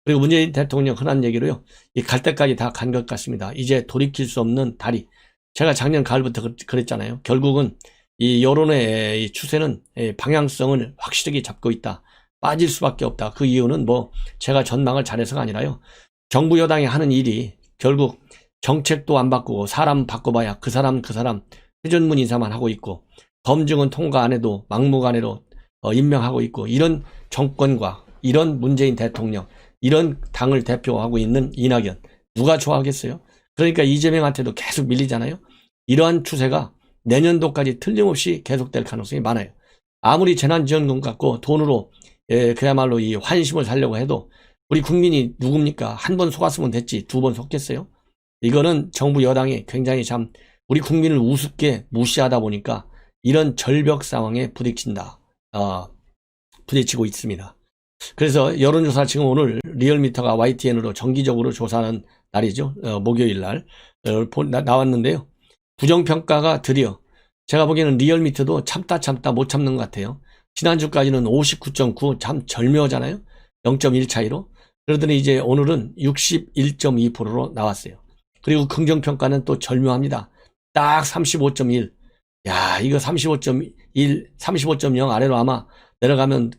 그리고 문재인 대통령 흔한 얘기로요. 이 갈 때까지 다 간 것 같습니다. 이제 돌이킬 수 없는 다리. 제가 작년 가을부터 그랬잖아요. 결국은 이 여론의 이 추세는 방향성을 확실하게 잡고 있다. 빠질 수밖에 없다. 그 이유는 뭐 제가 전망을 잘해서가 아니라요. 정부 여당이 하는 일이 결국 정책도 안 바꾸고 사람 바꿔봐야 그 사람 회전문 인사만 하고 있고 검증은 통과 안 해도 막무가내로 임명하고 있고 이런 정권과 이런 문재인 대통령 이런 당을 대표하고 있는 이낙연 누가 좋아하겠어요? 그러니까 이재명한테도 계속 밀리잖아요. 이러한 추세가 내년도까지 틀림없이 계속될 가능성이 많아요. 아무리 재난지원금 갖고 돈으로 그야말로 이 환심을 살려고 해도 우리 국민이 누굽니까? 한 번 속았으면 됐지 두 번 속겠어요? 이거는 정부 여당이 굉장히 참 우리 국민을 우습게 무시하다 보니까 이런 절벽 상황에 부딪히고 있습니다. 그래서 여론조사 지금 오늘 리얼미터가 YTN으로 정기적으로 조사하는 날이죠. 목요일 날 나왔는데요. 부정평가가 드디어 제가 보기에는 리얼미터도 참다 못 참는 것 같아요. 지난주까지는 59.9 참 절묘하잖아요. 0.1 차이로. 그러더니 이제 오늘은 61.2%로 나왔어요. 그리고 긍정평가는 또 절묘합니다. 딱 35.1. 야, 이거 35.1, 35.0 아래로 아마 내려가면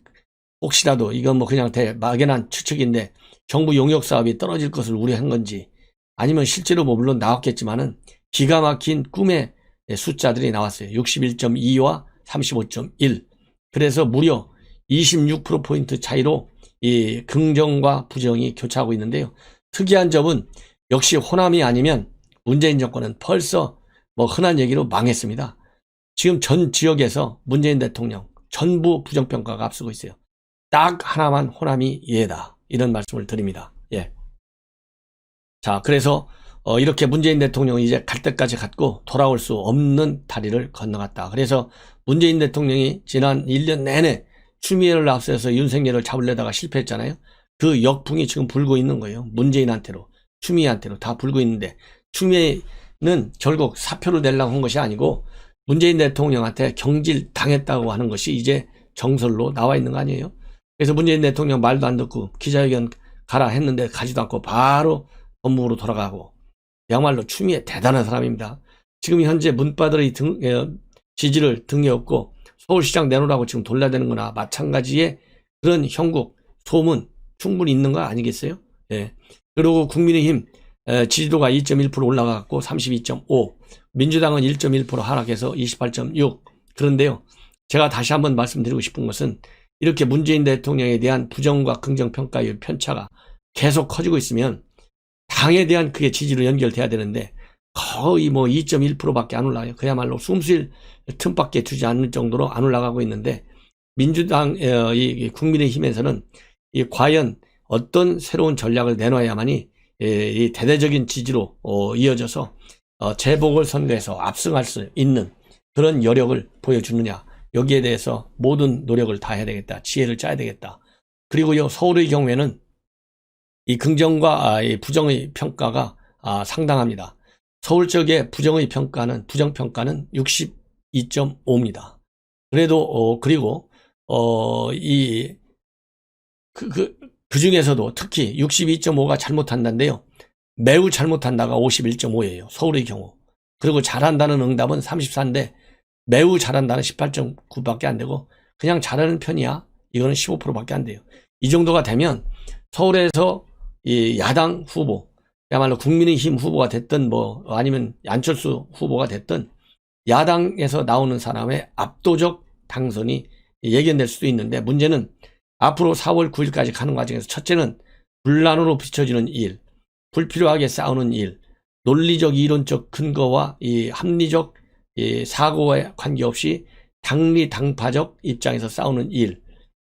혹시라도 이건 뭐 그냥 막연한 추측인데 정부 용역 사업이 떨어질 것을 우려한 건지 아니면 실제로 뭐 물론 나왔겠지만은 기가 막힌 꿈의 숫자들이 나왔어요. 61.2와 35.1. 그래서 무려 26%포인트 차이로 이 긍정과 부정이 교차하고 있는데요. 특이한 점은 역시 호남이 아니면 문재인 정권은 벌써 뭐 흔한 얘기로 망했습니다. 지금 전 지역에서 문재인 대통령 전부 부정평가가 앞서고 있어요. 딱 하나만 호남이 예다. 이런 말씀을 드립니다. 예. 자, 그래서 이렇게 문재인 대통령이 이제 갈 때까지 갔고 돌아올 수 없는 다리를 건너갔다. 그래서 문재인 대통령이 지난 1년 내내 추미애를 앞세워서 윤석열을 잡으려다가 실패했잖아요. 그 역풍이 지금 불고 있는 거예요. 문재인한테로, 추미애한테로 다 불고 있는데 추미애는 결국 사표를 내려고 한 것이 아니고 문재인 대통령한테 경질 당했다고 하는 것이 이제 정설로 나와 있는 거 아니에요. 그래서 문재인 대통령 말도 안 듣고 기자회견 가라 했는데 가지도 않고 바로 법무부로 돌아가고 야말로 추미애 대단한 사람입니다. 지금 현재 문바들의 지지를 등에 업고 서울시장 내놓으라고 지금 돌려대는 거나 마찬가지의 그런 형국, 소문 충분히 있는 거 아니겠어요? 예. 그리고 국민의힘 지지도가 2.1% 올라갔고 32.5, 민주당은 1.1% 하락해서 28.6. 그런데요, 제가 다시 한번 말씀드리고 싶은 것은 이렇게 문재인 대통령에 대한 부정과 긍정 평가의 편차가 계속 커지고 있으면 당에 대한 그게 지지로 연결돼야 되는데 거의 뭐 2.1%밖에 안 올라가요. 그야말로 숨쉴 틈밖에 주지 않는 정도로 안 올라가고 있는데 민주당, 이 국민의힘에서는 과연 어떤 새로운 전략을 내놔야만이 이 대대적인 지지로 이어져서 재보궐선거에서 압승할 수 있는 그런 여력을 보여주느냐. 여기에 대해서 모든 노력을 다해야 되겠다. 지혜를 짜야 되겠다. 그리고요, 서울의 경우에는 이 긍정과 이 부정의 평가가 상당합니다. 서울 쪽의 부정평가는 62.5입니다. 그래도 그리고 그 중에서도 특히 62.5가 잘못한다인데요. 매우 잘못한다가 51.5예요. 서울의 경우. 그리고 잘한다는 응답은 34인데 매우 잘한다는 18.9밖에 안 되고 그냥 잘하는 편이야. 이거는 15%밖에 안 돼요. 이 정도가 되면 서울에서 이 야당 후보, 야말로 국민의힘 후보가 됐든 뭐 아니면 안철수 후보가 됐든 야당에서 나오는 사람의 압도적 당선이 예견될 수도 있는데 문제는 앞으로 4월 9일까지 가는 과정에서 첫째는 분란으로 비춰지는 일, 불필요하게 싸우는 일, 논리적 이론적 근거와 이 합리적 사고에 관계없이 당리당파적 입장에서 싸우는 일,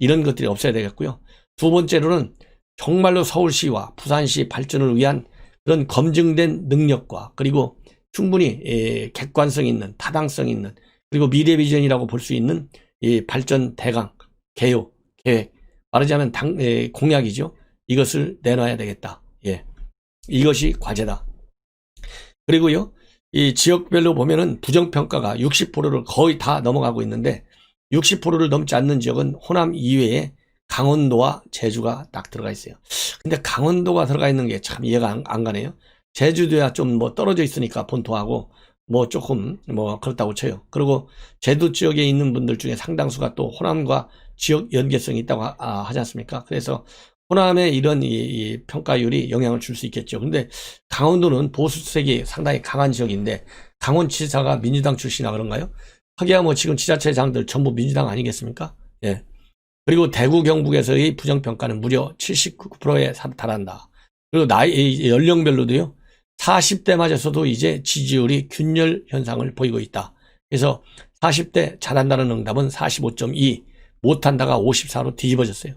이런 것들이 없어야 되겠고요. 두 번째로는 정말로 서울시와 부산시 발전을 위한 그런 검증된 능력과 그리고 충분히 객관성 있는 타당성 있는 그리고 미래 비전이라고 볼 수 있는 이 발전 대강, 개요, 계획, 말하자면 공약이죠. 이것을 내놔야 되겠다. 예, 이것이 과제다. 그리고요, 이 지역별로 보면은 부정평가가 60%를 거의 다 넘어가고 있는데 60%를 넘지 않는 지역은 호남 이외에 강원도와 제주가 딱 들어가 있어요. 근데 강원도가 들어가 있는 게 참 이해가 안 가네요. 제주도야 좀 뭐 떨어져 있으니까 본토하고 뭐 조금 뭐 그렇다고 쳐요. 그리고 제주 지역에 있는 분들 중에 상당수가 또 호남과 지역 연계성이 있다고 하지 않습니까? 그래서 호남의 이런 이 평가율이 영향을 줄 수 있겠죠. 근데 강원도는 보수색이 상당히 강한 지역인데 강원지사가 민주당 출신이라 그런가요? 하기야 뭐 지금 지자체장들 전부 민주당 아니겠습니까? 예. 그리고 대구 경북에서의 부정평가는 무려 79%에 달한다. 그리고 나이 연령별로도요. 40대마저서도 이제 지지율이 균열 현상을 보이고 있다. 그래서 40대 잘한다는 응답은 45.2, 못한다가 54로 뒤집어졌어요.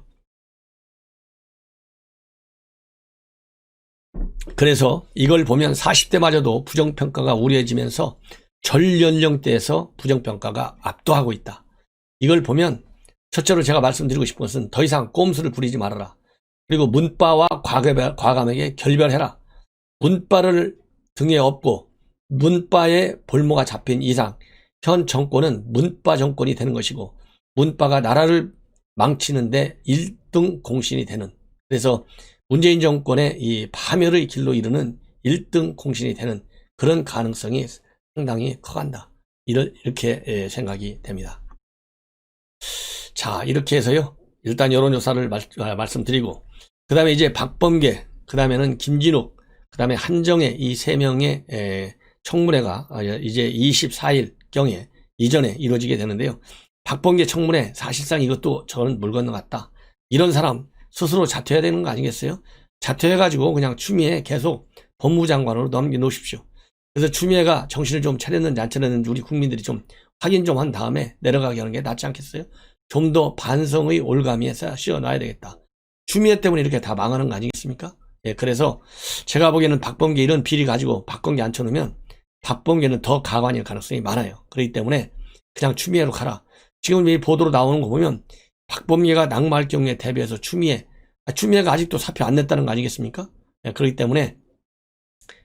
그래서 이걸 보면 40대마저도 부정평가가 우려해지면서 전연령대에서 부정평가가 압도하고 있다. 이걸 보면 첫째로 제가 말씀드리고 싶은 것은 더 이상 꼼수를 부리지 말아라. 그리고 문바와 과감하게 결별해라. 문바를 등에 업고 문바에 볼모가 잡힌 이상 현 정권은 문바 정권이 되는 것이고 문바가 나라를 망치는데 1등 공신이 되는, 그래서 문재인 정권의 이 파멸의 길로 이르는 1등 공신이 되는 그런 가능성이 상당히 커간다. 이렇게 생각이 됩니다. 자, 이렇게 해서요. 일단 여론조사를 말씀드리고, 그 다음에 이제 박범계, 그 다음에는 김진욱, 그 다음에 한정혜 이 세 명의 청문회가 이제 24일경에 이전에 이루어지게 되는데요. 박범계 청문회 사실상 이것도 저는 물 건너갔다. 이런 사람 스스로 자퇴해야 되는 거 아니겠어요? 자퇴해가지고 그냥 추미애 계속 법무장관으로 넘겨놓으십시오. 그래서 추미애가 정신을 좀 차렸는지 안 차렸는지 우리 국민들이 좀 확인 좀 한 다음에 내려가게 하는 게 낫지 않겠어요? 좀 더 반성의 올가미에 씌워놔야 되겠다. 추미애 때문에 이렇게 다 망하는 거 아니겠습니까? 예, 그래서 제가 보기에는 박범계 이런 비리 가지고 박범계 앉혀놓으면 박범계는 더 가관일 가능성이 많아요. 그렇기 때문에 그냥 추미애로 가라. 지금 이 보도로 나오는 거 보면 박범계가 낙마할 경우에 대비해서 추미애가 아직도 사표 안 냈다는 거 아니겠습니까? 예, 그렇기 때문에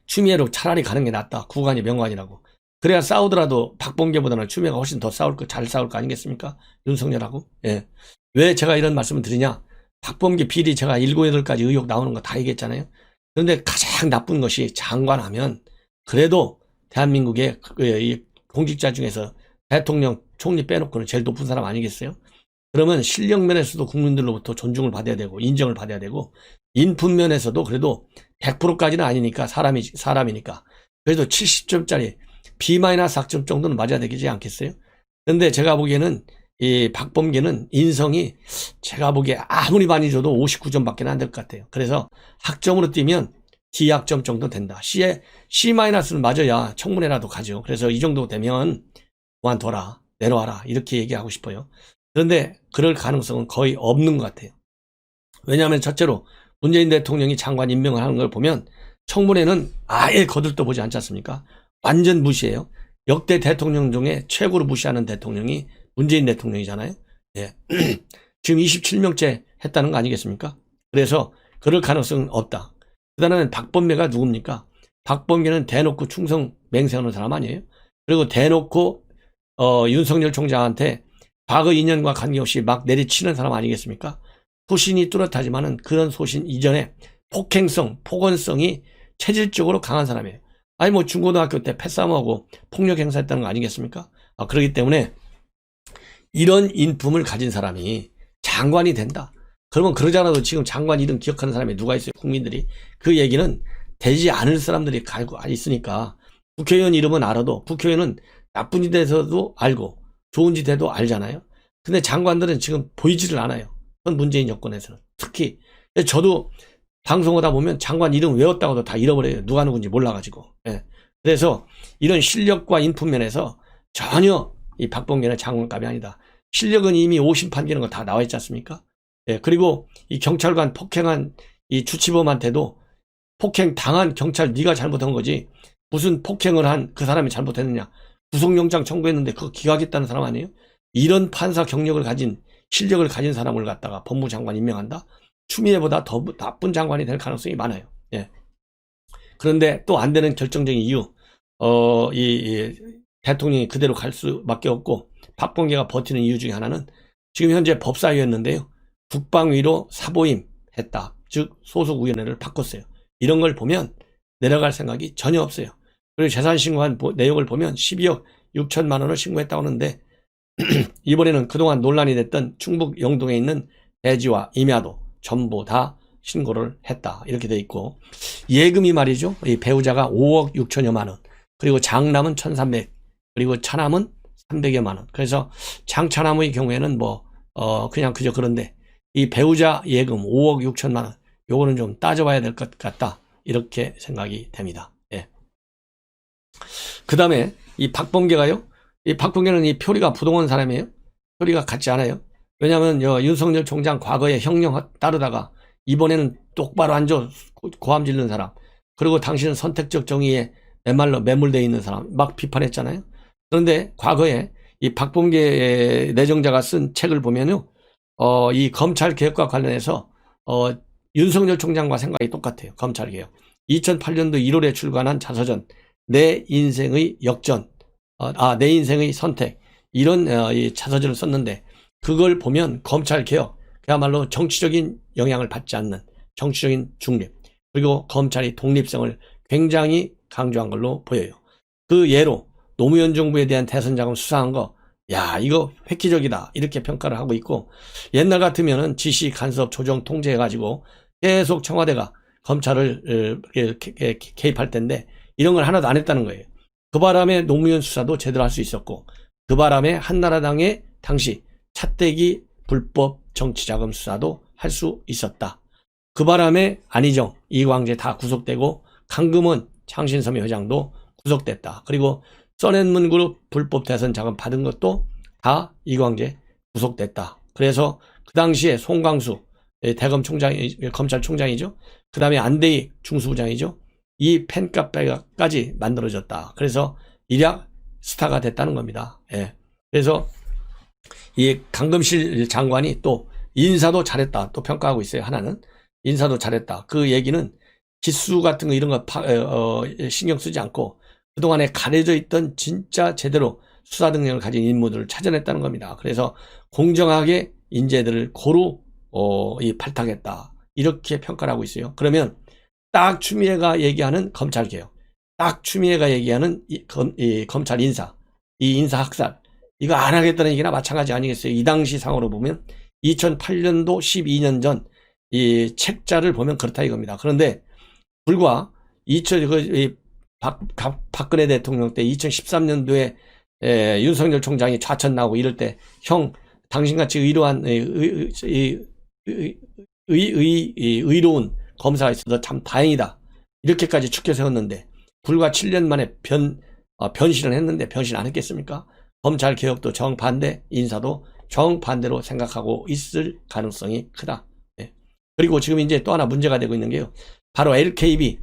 추미애로 차라리 가는 게 낫다. 구관이 명관이라고. 그래야 싸우더라도 박범계보다는 추미애가 훨씬 더 잘 싸울 거 아니겠습니까? 윤석열하고. 예. 왜 제가 이런 말씀을 드리냐? 박범계 비리 제가 7, 8가지 의혹 나오는 거 다 얘기했잖아요. 그런데 가장 나쁜 것이 장관하면 그래도 대한민국의 이 공직자 중에서 대통령, 총리 빼놓고는 제일 높은 사람 아니겠어요? 그러면 실력 면에서도 국민들로부터 존중을 받아야 되고 인정을 받아야 되고 인품 면에서도 그래도 100%까지는 아니니까 사람이니까 그래도 70점짜리 B-학점 정도는 맞아야 되지 않겠어요? 그런데 제가 보기에는 이 박범계는 인성이 제가 보기에 아무리 많이 줘도 59점밖에 안 될 것 같아요. 그래서 학점으로 뛰면 D학점 정도 된다. C-는 맞아야 청문회라도 가죠. 그래서 이 정도 되면 그만둬라, 내려와라 이렇게 얘기하고 싶어요. 그런데 그럴 가능성은 거의 없는 것 같아요. 왜냐하면 첫째로 문재인 대통령이 장관 임명을 하는 걸 보면 청문회는 아예 거들떠 보지 않지 않습니까? 완전 무시해요. 역대 대통령 중에 최고로 무시하는 대통령이 문재인 대통령이잖아요. 예. 지금 27명째 했다는 거 아니겠습니까? 그래서 그럴 가능성은 없다. 그 다음에 박범계가 누굽니까? 박범계는 대놓고 충성 맹세하는 사람 아니에요? 그리고 대놓고 윤석열 총장한테 과거 인연과 관계없이 막 내리치는 사람 아니겠습니까? 소신이 뚜렷하지만은 그런 소신 이전에 폭언성이 체질적으로 강한 사람이에요. 아니 뭐 중고등학교 때 패싸움하고 폭력 행사했다는 거 아니겠습니까? 그렇기 때문에 이런 인품을 가진 사람이 장관이 된다. 그러면 그러잖아도 지금 장관 이름 기억하는 사람이 누가 있어요? 국민들이. 그 얘기는 되지 않을 사람들이 가지고 있으니까 국회의원 이름은 알아도 국회의원은 나쁜 짓에서도 알고 좋은 짓에도 알잖아요. 근데 장관들은 지금 보이지를 않아요. 그건 문재인 정권에서는. 특히 저도 방송하다 보면 장관 이름 외웠다고도 다 잃어버려요. 누가 누군지 몰라가지고. 예. 그래서 이런 실력과 인품 면에서 전혀 이 박범계는 장관감이 아니다. 실력은 이미 5심 판결한 거 다 나와 있지 않습니까? 예. 그리고 이 경찰관 폭행한 이 주치범한테도 폭행 당한 경찰 네가 잘못한 거지 무슨 폭행을 한 그 사람이 잘못했느냐. 구속영장 청구했는데 그거 기각했다는 사람 아니에요? 이런 판사 경력을 가진 실력을 가진 사람을 갖다가 법무장관 임명한다? 추미애보다 더 나쁜 장관이 될 가능성이 많아요. 예. 그런데 또 안 되는 결정적인 이유, 이 대통령이 그대로 갈 수밖에 없고 박범계가 버티는 이유 중에 하나는 지금 현재 법사위였는데요. 국방위로 사보임 했다. 즉 소속위원회를 바꿨어요. 이런 걸 보면 내려갈 생각이 전혀 없어요. 그리고 재산 신고한 내용을 보면 12억 6천만 원을 신고했다고 하는데 이번에는 그동안 논란이 됐던 충북 영동에 있는 대지와 임야도 전부 다 신고를 했다. 이렇게 돼 있고, 예금이 말이죠. 이 배우자가 5억 6천여만 원, 그리고 장남은 1,300, 그리고 차남은 300여만 원. 그래서 장차남의 경우에는 그냥 그저 그런데 이 배우자 예금 5억 6천만 원, 요거는 좀 따져봐야 될 것 같다. 이렇게 생각이 됩니다. 예. 그 다음에 이 박범계가요. 이 박범계는 이 표리가 부동한 사람이에요. 표리가 같지 않아요. 왜냐하면 윤석열 총장 과거에 형령 따르다가 이번에는 똑바로 앉아 고함 지르는 사람, 그리고 당신은 선택적 정의에 맨말로 매몰되어 있는 사람 막 비판했잖아요. 그런데 과거에 이 박범계 내정자가 쓴 책을 보면요, 이 검찰 개혁과 관련해서 윤석열 총장과 생각이 똑같아요. 검찰 개혁. 2008년도 1월에 출간한 자서전 내 인생의 역전, 내 인생의 선택, 이런 이 자서전을 썼는데, 그걸 보면 검찰 개혁, 그야말로 정치적인 영향을 받지 않는 정치적인 중립, 그리고 검찰의 독립성을 굉장히 강조한 걸로 보여요. 그 예로 노무현 정부에 대한 대선 자금 수사한 거, 야, 이거 획기적이다, 이렇게 평가를 하고 있고, 옛날 같으면은 지시, 간섭, 조정, 통제해가지고 계속 청와대가 검찰을 개입할 텐데 이런 걸 하나도 안 했다는 거예요. 그 바람에 노무현 수사도 제대로 할 수 있었고, 그 바람에 한나라당의 당시 차떼기 불법 정치자금 수사도 할 수 있었다. 그 바람에 안희정, 이광재 다 구속되고, 강금원, 창신섬의 회장도 구속됐다. 그리고 써낸문그룹 불법 대선 자금 받은 것도 다 이광재 구속됐다. 그래서 그 당시에 송광수 대검 총장이, 검찰총장이죠. 그 다음에 안대희 중수부장이죠. 이 팬카페까지 만들어졌다. 그래서 일약 스타가 됐다는 겁니다. 예. 그래서 이 강금실 장관이 또 인사도 잘했다 또 평가하고 있어요. 하나는 인사도 잘했다. 그 얘기는 기수 같은 거 이런 거 신경 쓰지 않고 그동안에 가려져 있던 진짜 제대로 수사 능력을 가진 인물들을 찾아냈다는 겁니다. 그래서 공정하게 인재들을 고루 발탁했다. 이렇게 평가를 하고 있어요. 그러면 딱 추미애가 얘기하는 검찰개혁, 딱 추미애가 얘기하는 이 검찰 인사, 이 인사 학살, 이거 안 하겠다는 얘기나 마찬가지 아니겠어요? 이 당시 상으로 보면 2008년도 12년 전 이 책자를 보면 그렇다 이겁니다. 그런데 불과 박근혜 대통령 때 2013년도에 윤석열 총장이 좌천 나오고 이럴 때, 형 당신같이 의로한 의로운 검사가 있어서 참 다행이다, 이렇게까지 축켜 세웠는데, 불과 7년 만에 변신을 했는데 변신 안 했겠습니까? 검찰 개혁도 정반대, 인사도 정반대로 생각하고 있을 가능성이 크다. 네. 그리고 지금 이제 또 하나 문제가 되고 있는 게요, 바로 LKB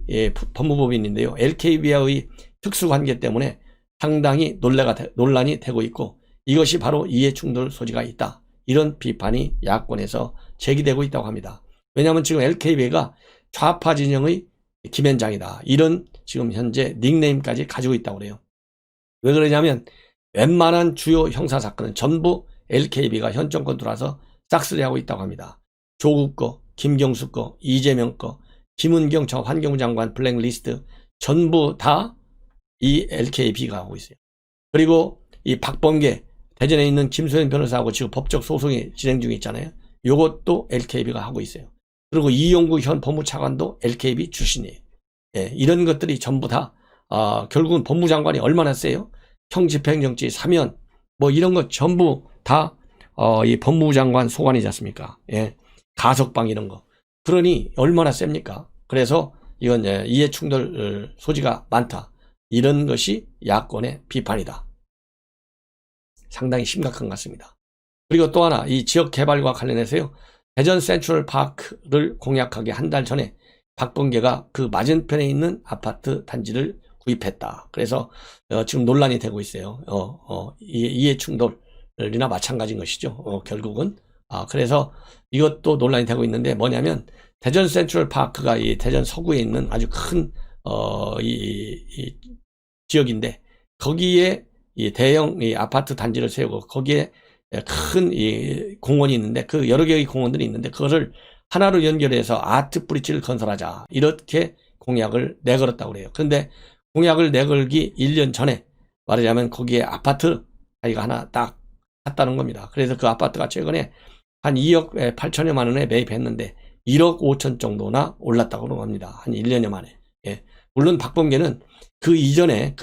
법무법인인데요. LKB와의 특수관계 때문에 상당히 논란이 되고 있고, 이것이 바로 이해충돌 소지가 있다, 이런 비판이 야권에서 제기되고 있다고 합니다. 왜냐하면 지금 LKB가 좌파 진영의 김현장이다, 이런 지금 현재 닉네임까지 가지고 있다고 그래요. 왜 그러냐면 웬만한 주요 형사사건은 전부 LKB가 현 정권 들어와서 싹쓸이 하고 있다고 합니다. 조국 거, 김경수 거, 이재명 거, 김은경 전 환경부 장관 블랙리스트 전부 다 이 LKB가 하고 있어요. 그리고 이 박범계 대전에 있는 김소연 변호사하고 지금 법적 소송이 진행 중에 있잖아요. 이것도 LKB가 하고 있어요. 그리고 이용구 현 법무차관도 LKB 출신이에요. 예, 이런 것들이 전부 다 결국은 법무장관이 얼마나 세요? 형집행정지 사면 이런 거 전부 다 이 법무부 장관 소관이지 않습니까? 예, 가석방 이런 거. 그러니 얼마나 셉니까? 그래서 이건 이해충돌 소지가 많다, 이런 것이 야권의 비판이다. 상당히 심각한 것 같습니다. 그리고 또 하나, 이 지역 개발과 관련해서요, 대전 센트럴 파크를 공약하기 한 달 전에 박범계가 그 맞은편에 있는 아파트 단지를 구입했다. 그래서 지금 논란이 되고 있어요. 이해충돌이나 마찬가지인 것이죠. 결국은. 그래서 이것도 논란이 되고 있는데, 뭐냐면 대전 센트럴 파크가 이 대전 서구에 있는 아주 큰 이 지역인데, 거기에 이 대형 이 아파트 단지를 세우고 거기에 큰 이 공원이 있는데, 그 여러 개의 공원들이 있는데 그거를 하나로 연결해서 아트 브릿지를 건설하자. 이렇게 공약을 내걸었다고 그래요. 그런데 공약을 내걸기 1년 전에 말하자면 거기에 아파트 자기가 하나 딱 샀다는 겁니다. 그래서 그 아파트가 최근에 한 2억 8천여만 원에 매입했는데 1억 5천 정도나 올랐다고 합니다. 한 1년여 만에. 예. 물론 박범계는 그 이전에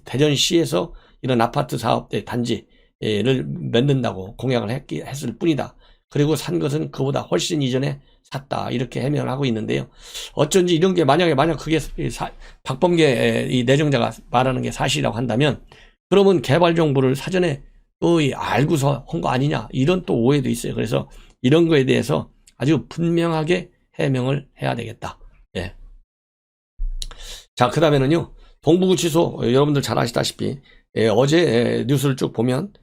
대전시에서 이런 아파트 사업대 단지를 만든다고 공약을 했을 뿐이다. 그리고 산 것은 그보다 훨씬 이전에 샀다. 이렇게 해명을 하고 있는데요. 어쩐지 이런 게 만약 그게 박범계 이 내정자가 말하는 게 사실이라고 한다면 그러면 개발 정보를 사전에 또 알고서 한 거 아니냐. 이런 또 오해도 있어요. 그래서 이런 거에 대해서 아주 분명하게 해명을 해야 되겠다. 예. 자, 그 다음에는요, 동부구치소, 여러분들 잘 아시다시피, 어제 뉴스를 쭉 보면,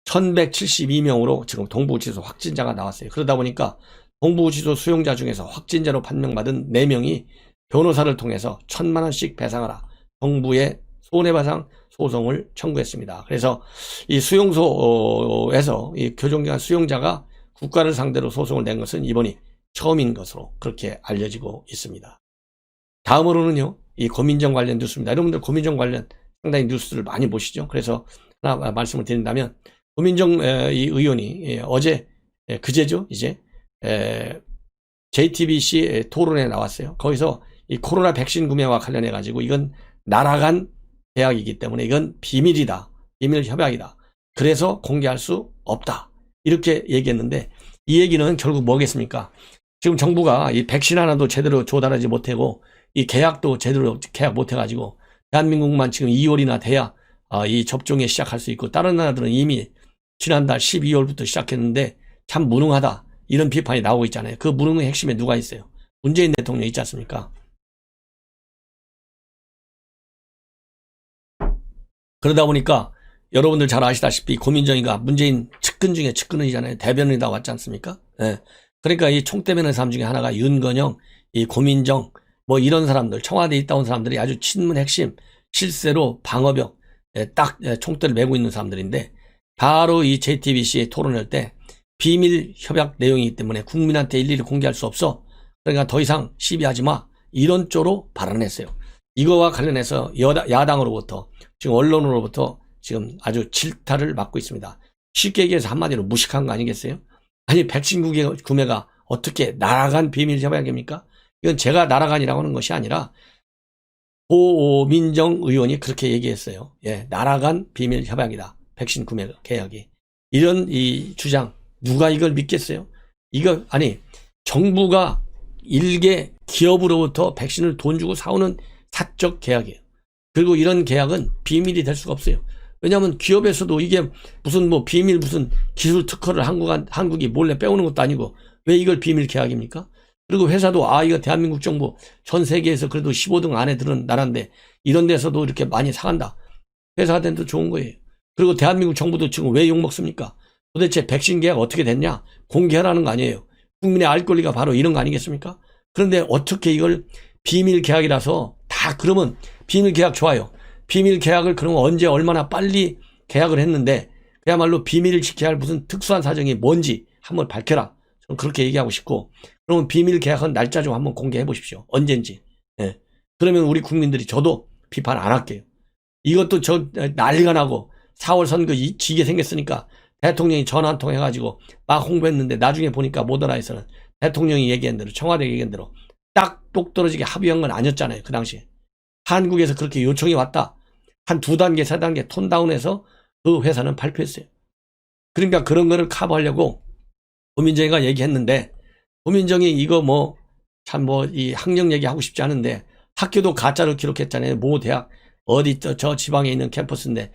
1172명으로 지금 동부구치소 확진자가 나왔어요. 그러다 보니까 동부구치소 수용자 중에서 확진자로 판명받은 4명이 변호사를 통해서 1,000만원씩 배상하라. 정부에 손해배상 소송을 청구했습니다. 그래서 이 수용소에서 이 교정기관 수용자가 국가를 상대로 소송을 낸 것은 이번이 처음인 것으로 그렇게 알려지고 있습니다. 다음으로는요, 이 고민정 관련 뉴스입니다. 여러분들 고민정 관련 상당히 뉴스를 많이 보시죠. 그래서 하나 말씀을 드린다면, 고민정 이 의원이 어제, 그제죠, 이제, JTBC 토론에 나왔어요. 거기서 이 코로나 백신 구매와 관련해가지고 이건 날아간 계약이기 때문에 이건 비밀이다. 비밀 협약이다. 그래서 공개할 수 없다. 이렇게 얘기했는데 이 얘기는 결국 뭐겠습니까? 지금 정부가 이 백신 하나도 제대로 조달하지 못하고 이 계약도 제대로 계약 못해가지고 대한민국만 지금 2월이나 돼야 이 접종에 시작할 수 있고 다른 나라들은 이미 지난달 12월부터 시작했는데 참 무능하다. 이런 비판이 나오고 있잖아요. 그 무능의 핵심에 누가 있어요? 문재인 대통령 있지 않습니까? 그러다 보니까 여러분들 잘 아시다시피 고민정이가 문재인 측근 중에 측근이잖아요. 대변인이 나왔지 않습니까? 예. 그러니까 이 총대면의 사람 중에 하나가 윤건영, 이 고민정, 뭐 이런 사람들, 청와대에 있다 온 사람들이 아주 친문 핵심, 실세로 방어벽, 딱 총대를 메고 있는 사람들인데 바로 이 JTBC에 토론할 때 비밀 협약 내용이기 때문에 국민한테 일일이 공개할 수 없어. 그러니까 더 이상 시비하지 마. 이런 쪽으로 발언했어요. 이거와 관련해서 야당으로부터 지금 언론으로부터 지금 아주 질타를 받고 있습니다. 쉽게 얘기해서 한마디로 무식한 거 아니겠어요? 아니 백신 구매가 어떻게 날아간 비밀 협약입니까? 이건 제가 날아간이라고 하는 것이 아니라 고민정 의원이 그렇게 얘기했어요. 예, 날아간 비밀 협약이다. 백신 구매 계약이. 이런 이 주장 누가 이걸 믿겠어요? 이거 아니 정부가 일개 기업으로부터 백신을 돈 주고 사오는 사적 계약이에요. 그리고 이런 계약은 비밀이 될 수가 없어요. 왜냐하면 기업에서도 이게 무슨 뭐 비밀 무슨 기술 특허를 한국이 몰래 빼오는 것도 아니고 왜 이걸 비밀 계약입니까? 그리고 회사도 이거 대한민국 정부 전 세계에서 그래도 15등 안에 드는 나라인데 이런 데서도 이렇게 많이 사간다. 회사가 된도 좋은 거예요. 그리고 대한민국 정부도 지금 왜 욕먹습니까? 도대체 백신 계약 어떻게 됐냐? 공개하라는 거 아니에요. 국민의 알 권리가 바로 이런 거 아니겠습니까? 그런데 어떻게 이걸 비밀 계약이라서 다 그러면 비밀 계약 좋아요. 비밀 계약을 그러면 언제 얼마나 빨리 계약을 했는데 그야말로 비밀을 지켜야 할 무슨 특수한 사정이 뭔지 한번 밝혀라. 저는 그렇게 얘기하고 싶고 그러면 비밀 계약한 날짜 좀 한번 공개해 보십시오. 언젠지. 예. 그러면 우리 국민들이 저도 비판 안 할게요. 이것도 난리가 나고 4월 선거 지게 생겼으니까 대통령이 전화 한 통 해가지고 막 홍보했는데 나중에 보니까 모더라에서는 대통령이 얘기한 대로 청와대 얘기한 대로 딱 똑떨어지게 합의한 건 아니었잖아요. 그 당시에. 한국에서 그렇게 요청이 왔다. 한 2단계, 3단계 톤다운해서 그 회사는 발표했어요. 그러니까 그런 거를 커버하려고 고민정이가 얘기했는데 고민정이 이거 이 학력 얘기하고 싶지 않은데 학교도 가짜로 기록했잖아요. 모 대학 어디 저 지방에 있는 캠퍼스인데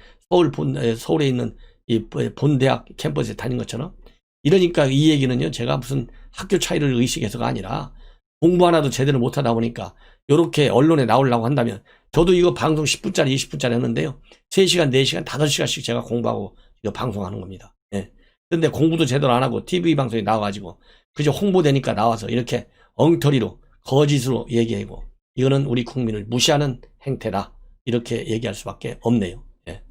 서울에 있는 이 본 대학 캠퍼스에 다닌 것처럼 이러니까 이 얘기는요. 제가 무슨 학교 차이를 의식해서가 아니라 공부 하나도 제대로 못하다 보니까 이렇게 언론에 나오려고 한다면 저도 이거 방송 10분짜리 20분짜리 했는데요. 3시간 4시간 5시간씩 제가 공부하고 이거 방송하는 겁니다. 예. 근데 공부도 제대로 안 하고 TV 방송에 나와가지고 그저 홍보되니까 나와서 이렇게 엉터리로 거짓으로 얘기하고 이거는 우리 국민을 무시하는 행태다. 이렇게 얘기할 수밖에 없네요. 예.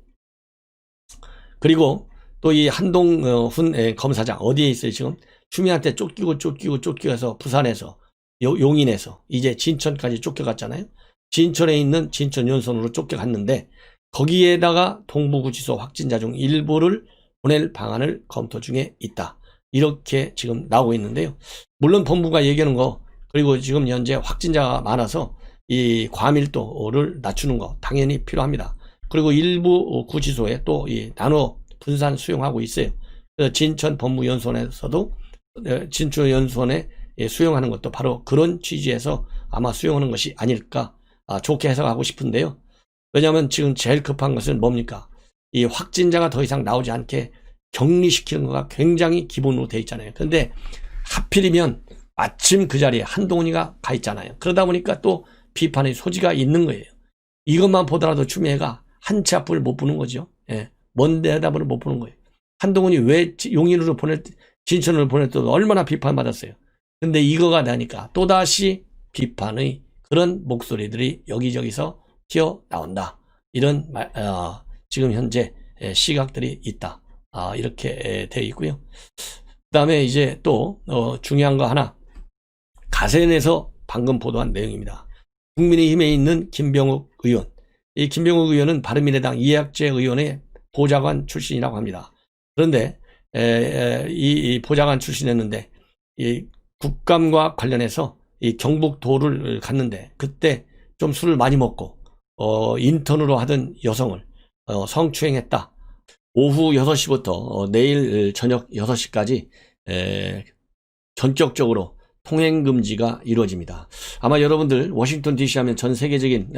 그리고 또 이 한동훈 검사장 어디에 있어요 지금? 추미애한테 쫓기고서 부산에서 용인에서 이제 진천까지 쫓겨갔잖아요. 진천에 있는 진천연수원으로 쫓겨갔는데 거기에다가 동부구치소 확진자 중 일부를 보낼 방안을 검토 중에 있다. 이렇게 지금 나오고 있는데요. 물론 본부가 얘기하는 거, 그리고 지금 현재 확진자가 많아서 이 과밀도를 낮추는 거 당연히 필요합니다. 그리고 일부 구치소에 또 이 나눠 분산 수용하고 있어요. 진천 법무연수원에서도 진천연수원에 수용하는 것도 바로 그런 취지에서 아마 수용하는 것이 아닐까, 좋게 해석하고 싶은데요. 왜냐하면 지금 제일 급한 것은 뭡니까? 이 확진자가 더 이상 나오지 않게 격리시키는 거가 굉장히 기본으로 돼 있잖아요. 그런데 하필이면 마침 그 자리에 한동훈이가 가 있잖아요. 그러다 보니까 또 비판의 소지가 있는 거예요. 이것만 보더라도 추미애가 한 치 앞을 못 보는 거죠. 예, 먼 대답을 못 보는 거예요. 한동훈이 왜 용인으로 진천으로 보낼 때도 얼마나 비판받았어요. 근데 이거가 나니까 또다시 비판의 그런 목소리들이 여기저기서 튀어나온다. 이런 지금 현재 시각들이 있다. 이렇게 되어 있고요. 그 다음에 이제 또 중요한 거 하나, 가세넷에서 방금 보도한 내용입니다. 국민의힘에 있는 김병욱 의원, 이 김병욱 의원은 바른미래당 이학재 의원의 보좌관 출신이라고 합니다. 그런데 이 보좌관 출신이었는데 이 국감과 관련해서 이 경북도를 갔는데 그때 좀 술을 많이 먹고 인턴으로 하던 여성을 성추행했다. 오후 6시부터 내일 저녁 6시까지 전격적으로 통행금지가 이루어집니다. 아마 여러분들 워싱턴 DC 하면 전 세계적인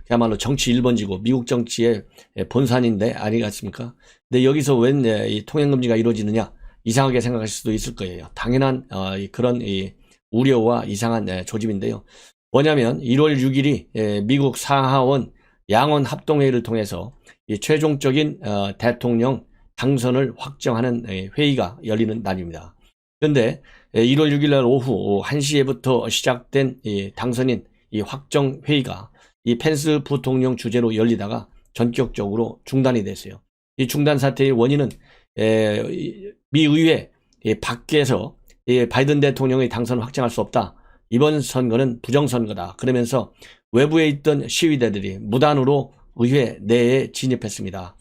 그야말로 정치 1번지고 미국 정치의 본산인데 아니겠습니까? 근데 여기서 웬 이 통행금지가 이루어지느냐 이상하게 생각하실 수도 있을 거예요. 당연한 그런 우려와 이상한 조짐인데요. 뭐냐면 1월 6일이 미국 상하원 양원 합동회의를 통해서 이 최종적인 대통령 당선을 확정하는 회의가 열리는 날입니다. 그런데 1월 6일 날 오후 1시에부터 시작된 이 당선인 이 확정 회의가 이 펜스 부통령 주재로 열리다가 전격적으로 중단이 됐어요. 이 중단 사태의 원인은 미 의회 밖에서 바이든 대통령의 당선을 확정할 수 없다. 이번 선거는 부정선거다. 그러면서 외부에 있던 시위대들이 무단으로 의회 내에 진입했습니다.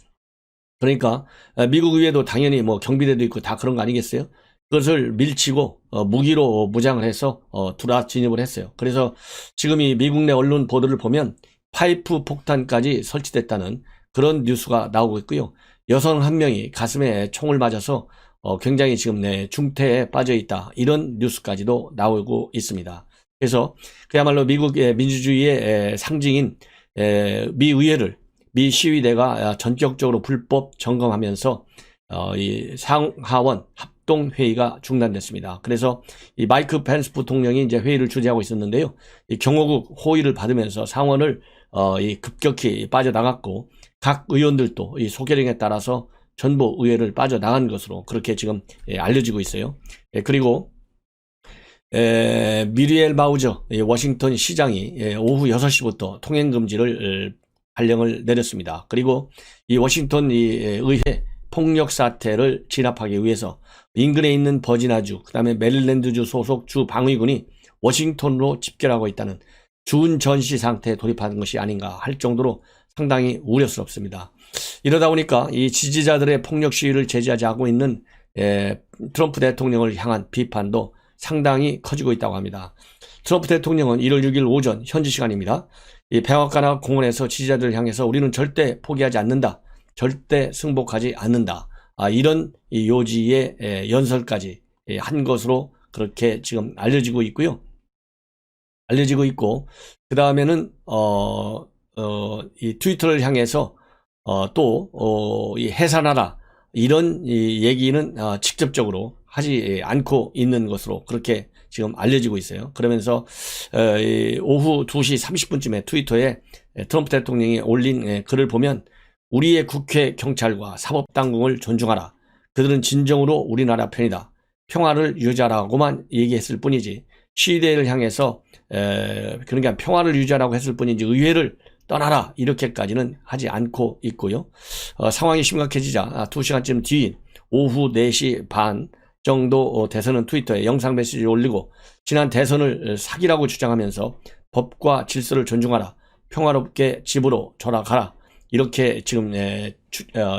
그러니까 미국 의회도 당연히 뭐 경비대도 있고 다 그런 거 아니겠어요? 그것을 밀치고 무기로 무장을 해서 들어와 진입을 했어요. 그래서 지금 이 미국 내 언론 보도를 보면 파이프 폭탄까지 설치됐다는 그런 뉴스가 나오고 있고요. 여성 한 명이 가슴에 총을 맞아서 굉장히 지금 중태에 빠져 있다. 이런 뉴스까지도 나오고 있습니다. 그래서 그야말로 미국의 민주주의의 상징인 미 의회를 미 시위대가 전격적으로 불법 점검하면서 이 상하원 합동회의가 중단됐습니다. 그래서 이 마이크 펜스 부통령이 이제 회의를 주재하고 있었는데요. 이 경호국 호의를 받으면서 상원을 급격히 빠져나갔고 각 의원들도 이 소개령에 따라서 전부 의회를 빠져나간 것으로 그렇게 지금 알려지고 있어요. 그리고 미리엘 마우저 워싱턴 시장이 오후 6시부터 통행금지를 발령을 내렸습니다. 그리고 이 워싱턴 의회 폭력 사태를 진압하기 위해서 인근에 있는 버지나주, 그 다음에 메릴랜드주 소속 주 방위군이 워싱턴으로 집결하고 있다는 준전시 상태에 돌입한 것이 아닌가 할 정도로 상당히 우려스럽습니다. 이러다 보니까 이 지지자들의 폭력 시위를 제지하지 않고 있는 트럼프 대통령을 향한 비판도 상당히 커지고 있다고 합니다. 트럼프 대통령은 1월 6일 오전 현지 시간입니다. 이 백악관과 공원에서 지지자들을 향해서 우리는 절대 포기하지 않는다. 절대 승복하지 않는다. 이런 요지의 연설까지 한 것으로 그렇게 지금 알려지고 있고요. 알려지고 있고, 그 다음에는, 이 트위터를 향해서, 해산하라. 이런 얘기는 직접적으로 하지 않고 있는 것으로 그렇게 지금 알려지고 있어요. 그러면서 오후 2시 30분쯤에 트위터에 트럼프 대통령이 올린 글을 보면 우리의 국회, 경찰과 사법당국을 존중하라. 그들은 진정으로 우리나라 편이다. 평화를 유지하라고만 얘기했을 뿐이지 시위대를 향해서 그러니까 평화를 유지하라고 했을 뿐이지 의회를 떠나라 이렇게까지는 하지 않고 있고요. 상황이 심각해지자 2시간쯤 뒤인 오후 4시 반 정도 대선은 트위터에 영상 메시지를 올리고 지난 대선을 사기라고 주장하면서 법과 질서를 존중하라, 평화롭게 집으로 돌아가라, 이렇게 지금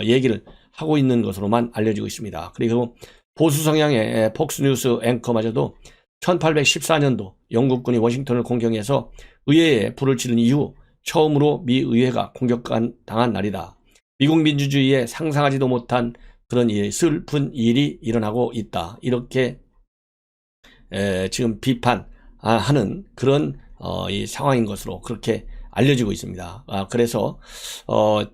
얘기를 하고 있는 것으로만 알려지고 있습니다. 그리고 보수 성향의 폭스뉴스 앵커마저도 1814년도 영국군이 워싱턴을 공격해서 의회에 불을 지른 이후 처음으로 미 의회가 공격당한 날이다. 미국 민주주의에 상상하지도 못한 그런 슬픈 일이 일어나고 있다. 이렇게 지금 비판하는 그런 이 상황인 것으로 그렇게 알려지고 있습니다. 그래서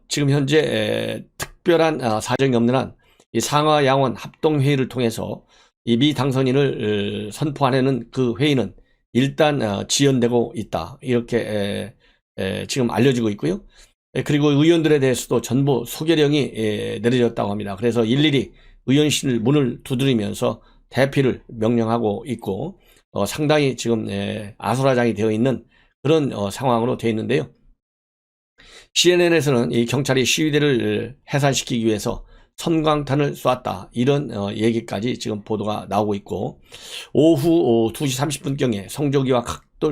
지금 현재 특별한 사정이 없는 한 이 상하 양원 합동회의를 통해서 이 미 당선인을 선포하려는 그 회의는 일단 지연되고 있다. 이렇게 지금 알려지고 있고요. 그리고 의원들에 대해서도 전부 소개령이 내려졌다고 합니다. 그래서 일일이 의원실 문을 두드리면서 대피를 명령하고 있고 상당히 지금 아수라장이 되어 있는 그런 상황으로 되어 있는데요. CNN에서는 이 경찰이 시위대를 해산시키기 위해서 섬광탄을 쏘았다, 이런 얘기까지 지금 보도가 나오고 있고, 오후 2시 30분경에 성조기와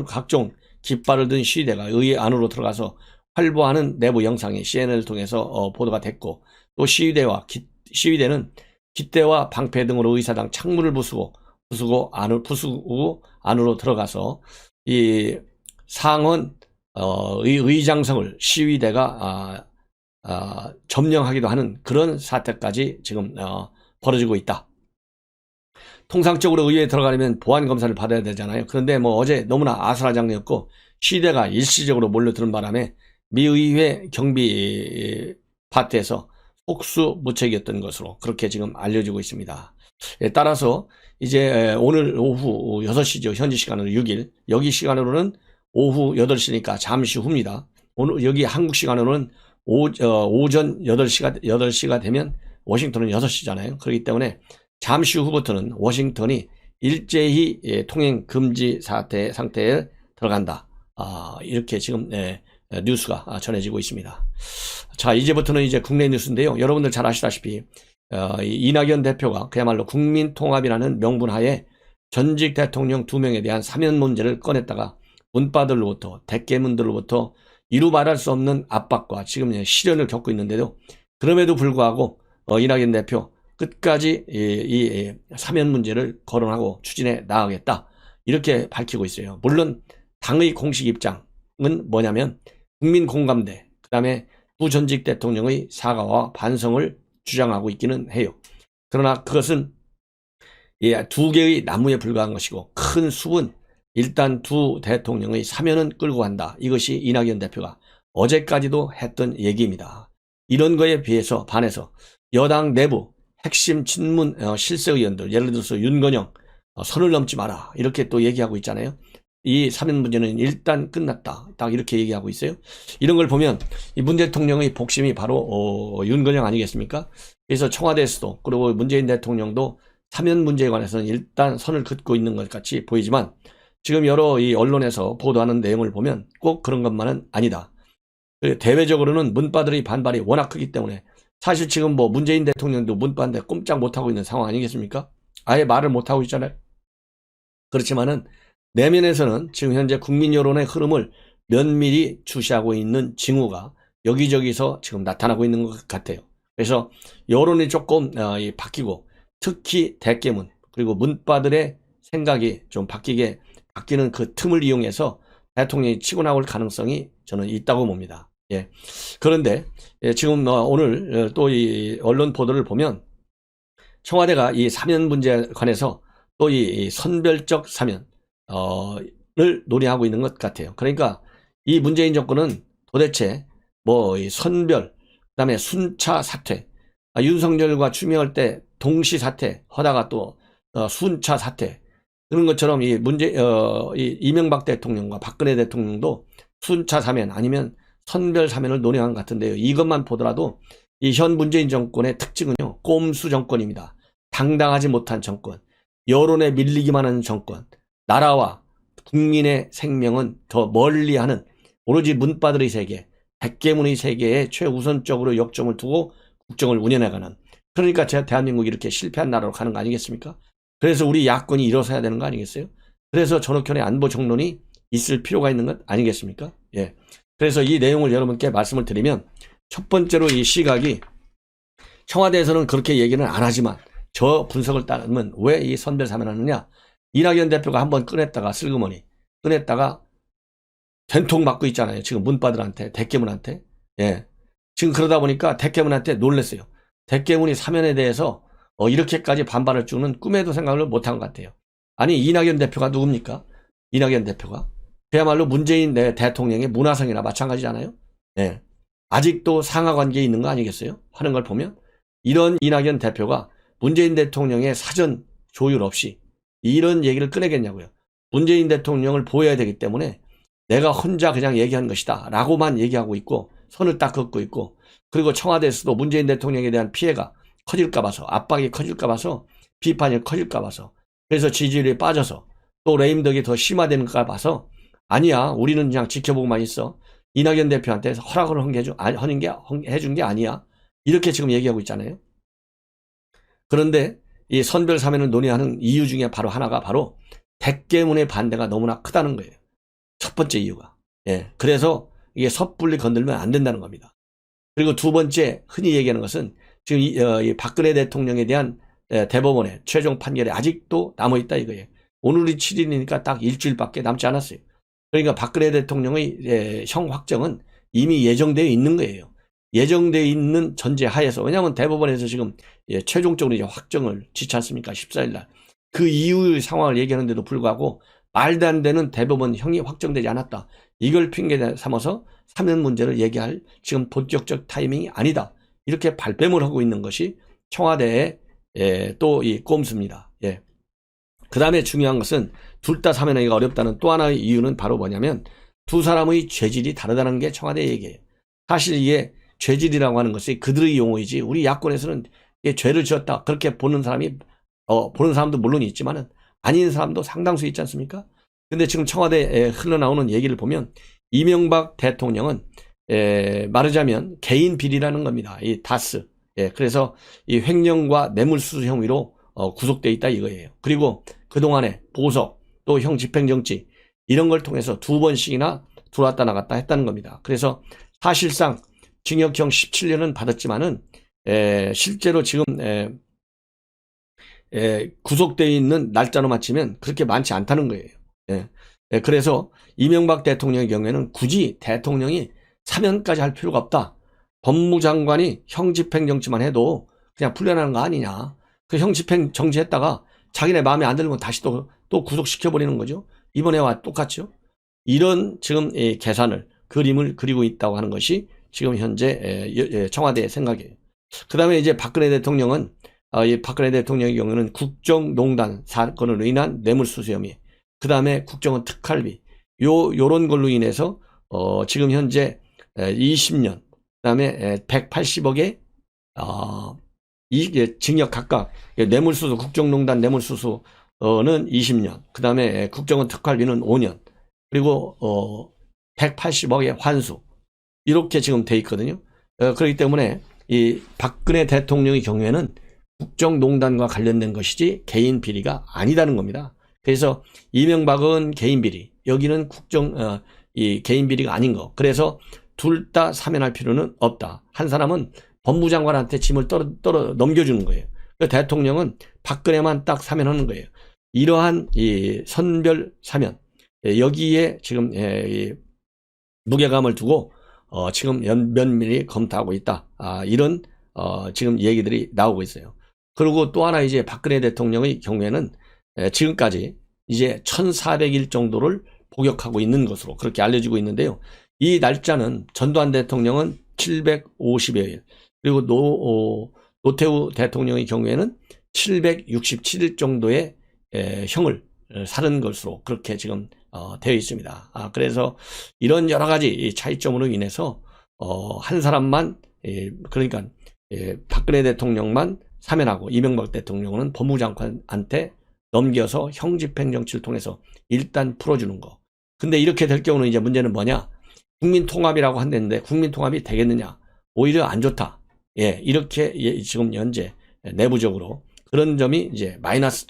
각종 깃발을 든 시위대가 의회 안으로 들어가서 활보하는 내부 영상이 CNN을 통해서 보도가 됐고, 또 시위대는 깃대와 방패 등으로 의사당 창문을 부수고 안으로 들어가서 이 상원 의장성을 시위대가 점령하기도 하는 그런 사태까지 지금 벌어지고 있다. 통상적으로 의회에 들어가려면 보안검사를 받아야 되잖아요. 그런데 어제 너무나 아수라장이었고 시위대가 일시적으로 몰려드는 바람에 미 의회 경비 파트에서 속수무책이었던 것으로 그렇게 지금 알려지고 있습니다. 따라서 이제 오늘 오후 6시죠. 현지 시간으로 6일, 여기 시간으로는 오후 8시니까 잠시 후입니다. 오늘 여기 한국 시간으로는 오전 8시가 되면 워싱턴은 6시잖아요. 그렇기 때문에 잠시 후부터는 워싱턴이 일제히 통행 금지 상태에 들어간다. 이렇게 지금 뉴스가 전해지고 있습니다. 자, 이제부터는 이제 국내 뉴스인데요. 여러분들 잘 아시다시피 이낙연 대표가 그야말로 국민통합이라는 명분하에 전직 대통령 2명에 대한 사면 문제를 꺼냈다가 문바들로부터 대깨문들로부터 이루 말할 수 없는 압박과 지금 시련을 겪고 있는데도, 그럼에도 불구하고 이낙연 대표 끝까지 이 사면 문제를 거론하고 추진해 나가겠다, 이렇게 밝히고 있어요. 물론 당의 공식 입장은 뭐냐면 국민 공감대, 그 다음에 두 전직 대통령의 사과와 반성을 주장하고 있기는 해요. 그러나 그것은 두 개의 나무에 불과한 것이고, 큰 숲은 일단 두 대통령의 사면은 끌고 간다. 이것이 이낙연 대표가 어제까지도 했던 얘기입니다. 이런 거에 반해서 여당 내부 핵심 친문 실세 의원들, 예를 들어서 윤건영 선을 넘지 마라, 이렇게 또 얘기하고 있잖아요. 이 사면 문제는 일단 끝났다, 딱 이렇게 얘기하고 있어요. 이런 걸 보면 이 문 대통령의 복심이 바로 윤건영 아니겠습니까? 그래서 청와대에서도, 그리고 문재인 대통령도 사면 문제에 관해서는 일단 선을 긋고 있는 것 같이 보이지만, 지금 여러 이 언론에서 보도하는 내용을 보면 꼭 그런 것만은 아니다. 대외적으로는 문바들의 반발이 워낙 크기 때문에, 사실 지금 문재인 대통령도 문바인데 꼼짝 못하고 있는 상황 아니겠습니까? 아예 말을 못하고 있잖아요. 그렇지만은 내면에서는 지금 현재 국민 여론의 흐름을 면밀히 주시하고 있는 징후가 여기저기서 지금 나타나고 있는 것 같아요. 그래서 여론이 조금 바뀌고, 특히 대깨문 그리고 문바들의 생각이 좀 바뀌는 그 틈을 이용해서 대통령이 치고 나올 가능성이 저는 있다고 봅니다. 그런데 지금 오늘 또 이 언론 보도를 보면 청와대가 이 사면 문제에 관해서 또 이 선별적 사면을 논의하고 있는 것 같아요. 그러니까 이 문재인 정권은 도대체 이 선별, 그다음에 순차 사퇴, 윤석열과 추미애할 때 동시 사퇴 하다가 또 순차 사퇴, 그런 것처럼 이 이명박 대통령과 박근혜 대통령도 순차 사면 아니면 선별 사면을 논의한 것 같은데요. 이것만 보더라도 이 현 문재인 정권의 특징은요, 꼼수 정권입니다. 당당하지 못한 정권, 여론에 밀리기만 하는 정권, 나라와 국민의 생명은 더 멀리하는 오로지 문바들의 세계, 백계문의 세계에 최우선적으로 역점을 두고 국정을 운영해가는 그러니까 대한민국이 이렇게 실패한 나라로 가는 거 아니겠습니까? 그래서 우리 야권이 일어서야 되는 거 아니겠어요? 그래서 전옥현의 안보 정론이 있을 필요가 있는 것 아니겠습니까? 예. 그래서 이 내용을 여러분께 말씀을 드리면, 첫 번째로 이 시각이, 청와대에서는 그렇게 얘기는 안 하지만 저 분석을 따르면 왜 이 선별사면하느냐, 이낙연 대표가 한번 꺼냈다가 슬그머니 꺼냈다가 된통 맞고 있잖아요. 지금 문바들한테, 대깨문한테. 예. 지금 그러다 보니까 대깨문한테 놀랬어요. 대깨문이 사면에 대해서 이렇게까지 반발할 줄은 꿈에도 생각을 못한 것 같아요. 아니, 이낙연 대표가 누굽니까? 이낙연 대표가 그야말로 문재인 대통령의 문화성이나 마찬가지잖아요. 예. 아직도 상하관계에 있는 거 아니겠어요? 하는 걸 보면 이런 이낙연 대표가 문재인 대통령의 사전 조율 없이 이런 얘기를 꺼내겠냐고요. 문재인 대통령을 보호해야 되기 때문에 내가 혼자 그냥 얘기한 것이다 라고만 얘기하고 있고, 선을 딱 긋고 있고, 그리고 청와대에서도 문재인 대통령에 대한 피해가 커질까 봐서, 압박이 커질까 봐서, 비판이 커질까 봐서, 그래서 지지율이 빠져서 또 레임덕이 더 심화되는가 봐서, 아니야, 우리는 그냥 지켜보고만 있어, 이낙연 대표한테 허락을 해준 게 아니야, 이렇게 지금 얘기하고 있잖아요. 그런데 이 선별사면을 논의하는 이유 중에 바로 하나가 바로 대깨문의 반대가 너무나 크다는 거예요. 첫 번째 이유가. 예. 그래서 이게 섣불리 건들면 안 된다는 겁니다. 그리고 두 번째, 흔히 얘기하는 것은 지금 이 박근혜 대통령에 대한 대법원의 최종 판결이 아직도 남아있다 이거예요. 오늘이 7일이니까 딱 일주일밖에 남지 않았어요. 그러니까 박근혜 대통령의 형 확정은 이미 예정되어 있는 거예요. 예정되어 있는 전제 하에서, 왜냐하면 대법원에서 지금 최종적으로 이제 확정을 짓지 않습니까? 14일날. 그 이후의 상황을 얘기하는데도 불구하고 말도 안 되는 대법원 형이 확정되지 않았다, 이걸 핑계 삼아서 사면 문제를 얘기할 지금 본격적 타이밍이 아니다, 이렇게 발뺌을 하고 있는 것이 청와대의 또 이 꼼수입니다. 예. 그 다음에 중요한 것은 둘 다 사면하기가 어렵다는 또 하나의 이유는 바로 뭐냐면, 두 사람의 죄질이 다르다는 게 청와대 얘기예요. 사실 이게 죄질이라고 하는 것이 그들의 용어이지, 우리 야권에서는 죄를 지었다 그렇게 보는 사람도 물론 있지만은 아닌 사람도 상당수 있지 않습니까? 근데 지금 청와대에 흘러나오는 얘기를 보면 이명박 대통령은 말하자면 개인 비리라는 겁니다. 이 다스. 그래서 이 횡령과 뇌물수수 혐의로 구속돼 있다 이거예요. 그리고 그동안에 보석, 또 형 집행정지 이런 걸 통해서 두 번씩이나 들어왔다 나갔다 했다는 겁니다. 그래서 사실상 징역형 17년은 받았지만은 실제로 지금 구속되어 있는 날짜로 맞추면 그렇게 많지 않다는 거예요. 그래서 이명박 대통령의 경우에는 굳이 대통령이 사면까지 할 필요가 없다. 법무장관이 형집행정지만 해도 그냥 풀려나는 거 아니냐. 그 형집행정지 했다가 자기네 마음에 안 들면 다시 또 구속시켜버리는 거죠. 이번에와 똑같죠. 이런 지금 계산을, 그림을 그리고 있다고 하는 것이 지금 현재 청와대의 생각이에요. 그 다음에 이제 박근혜 대통령은 이 박근혜 대통령의 경우는 국정농단 사건으로 인한 뇌물수수 혐의, 그 다음에 국정원 특활비, 요런 걸로 인해서 지금 현재 20년, 그 다음에 180억의 징역 각각, 뇌물수수, 국정농단 뇌물수수는 20년, 그 다음에 국정원 특활비는 5년, 그리고 180억의 환수, 이렇게 지금 돼 있거든요. 그렇기 때문에 이 박근혜 대통령의 경우에는 국정농단과 관련된 것이지 개인 비리가 아니다는 겁니다. 그래서 이명박은 개인 비리, 여기는 이 개인 비리가 아닌 거. 그래서 둘 다 사면할 필요는 없다. 한 사람은 법무장관한테 짐을 넘겨주는 거예요. 대통령은 박근혜만 딱 사면하는 거예요. 이러한 이 선별 사면, 여기에 지금 무게감을 두고 지금 면밀히 검토하고 있다. 이런 지금 얘기들이 나오고 있어요. 그리고 또 하나 이제 박근혜 대통령의 경우에는 지금까지 이제 1400일 정도를 복역하고 있는 것으로 그렇게 알려지고 있는데요. 이 날짜는 전두환 대통령은 750여일, 그리고 노태우 대통령의 경우에는 767일 정도의 형을 사는 것으로 그렇게 지금 되어 있습니다. 그래서 이런 여러 가지 차이점으로 인해서 한 사람만, 그러니까 박근혜 대통령만 사면하고 이명박 대통령은 법무장관한테 넘겨서 형집행정치를 통해서 일단 풀어주는 거. 근데 이렇게 될 경우는 이제 문제는 뭐냐? 국민통합이라고 한다는데 국민통합이 되겠느냐? 오히려 안 좋다. 이렇게 지금 현재 내부적으로 그런 점이 이제 마이너스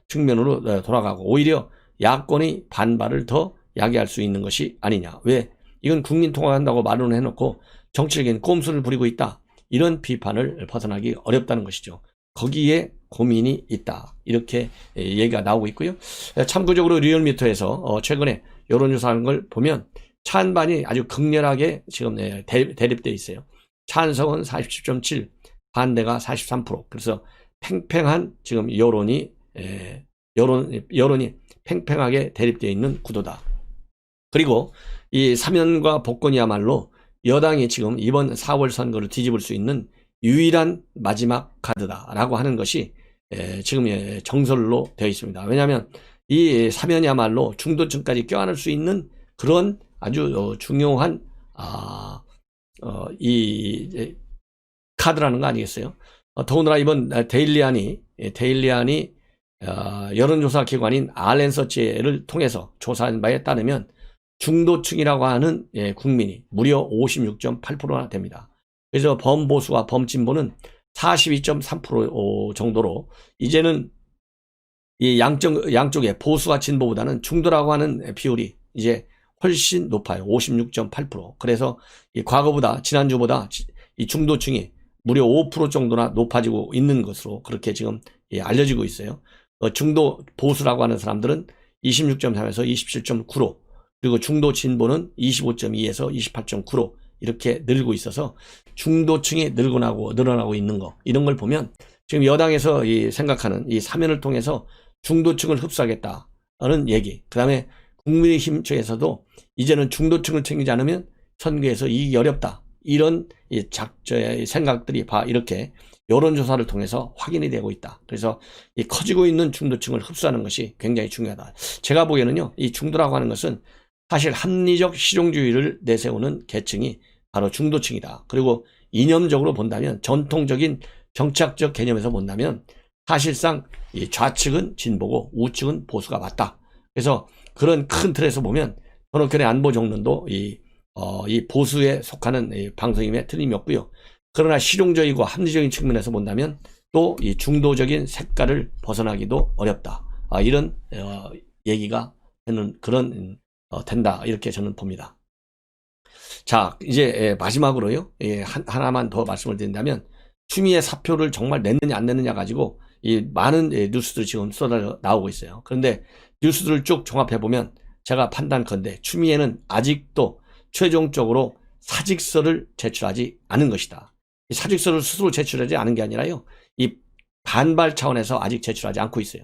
측면으로 돌아가고 오히려 야권의 반발을 더 야기할 수 있는 것이 아니냐. 왜? 이건 국민 통합한다고 말은 해놓고 정치적인 꼼수를 부리고 있다. 이런 비판을 벗어나기 어렵다는 것이죠. 거기에 고민이 있다. 이렇게 얘기가 나오고 있고요. 참고적으로 리얼미터에서 최근에 여론조사하는 걸 보면 찬반이 아주 극렬하게 지금 대립되어 있어요. 찬성은 47.7, 반대가 43%. 그래서 팽팽한 지금 여론이 팽팽하게 대립되어 있는 구도다. 그리고 이 사면과 복권이야말로 여당이 지금 이번 4월 선거를 뒤집을 수 있는 유일한 마지막 카드다라고 하는 것이 지금 정설로 되어 있습니다. 왜냐하면 이 사면이야말로 중도층까지 껴안을 수 있는 그런 아주 중요한 이 카드라는 거 아니겠어요? 더군다나 이번 데일리안이 여론조사 기관인 알렌서치를 통해서 조사한 바에 따르면 중도층이라고 하는 국민이 무려 56.8%나 됩니다. 그래서 범보수와 범진보는 42.3% 정도로 이제는 이 양쪽의 보수와 진보보다는 중도라고 하는 비율이 이제 훨씬 높아요. 56.8%. 그래서 이 과거보다 지난주보다 이 중도층이 무려 5% 정도나 높아지고 있는 것으로 그렇게 지금 알려지고 있어요. 중도 보수라고 하는 사람들은 26.3에서 27.9로 그리고 중도 진보는 25.2에서 28.9로 이렇게 늘고 있어서 중도층이 늘어나고 있는 거 이런 걸 보면 지금 여당에서 생각하는 이 사면을 통해서 중도층을 흡수하겠다는 얘기. 그 다음에 국민의힘 쪽에서도 이제는 중도층을 챙기지 않으면 선거에서 이기기 어렵다. 이런 생각들이 이렇게 여론조사를 통해서 확인이 되고 있다. 그래서 이 커지고 있는 중도층을 흡수하는 것이 굉장히 중요하다. 제가 보기에는요, 이 중도라고 하는 것은 사실 합리적 실용주의를 내세우는 계층이 바로 중도층이다. 그리고 이념적으로 본다면 전통적인 정치학적 개념에서 본다면 사실상 이 좌측은 진보고 우측은 보수가 맞다. 그래서 그런 큰 틀에서 보면 번호편의 안보정론도 이 보수에 속하는 방송임에 틀림이 없고요. 그러나 실용적이고 합리적인 측면에서 본다면 또 이 중도적인 색깔을 벗어나기도 어렵다. 이런 얘기가 되는 그런 된다. 이렇게 저는 봅니다. 자, 이제 마지막으로요. 하나만 더 말씀을 드린다면 추미애 사표를 정말 냈느냐 안 냈느냐 가지고 이 많은 뉴스들이 지금 쏟아져 나오고 있어요. 그런데 뉴스들을 쭉 종합해 보면 제가 판단컨대 추미애는 아직도 최종적으로 사직서를 제출하지 않은 것이다. 이 사직서를 스스로 제출하지 않은 게 아니라요. 이 반발 차원에서 아직 제출하지 않고 있어요.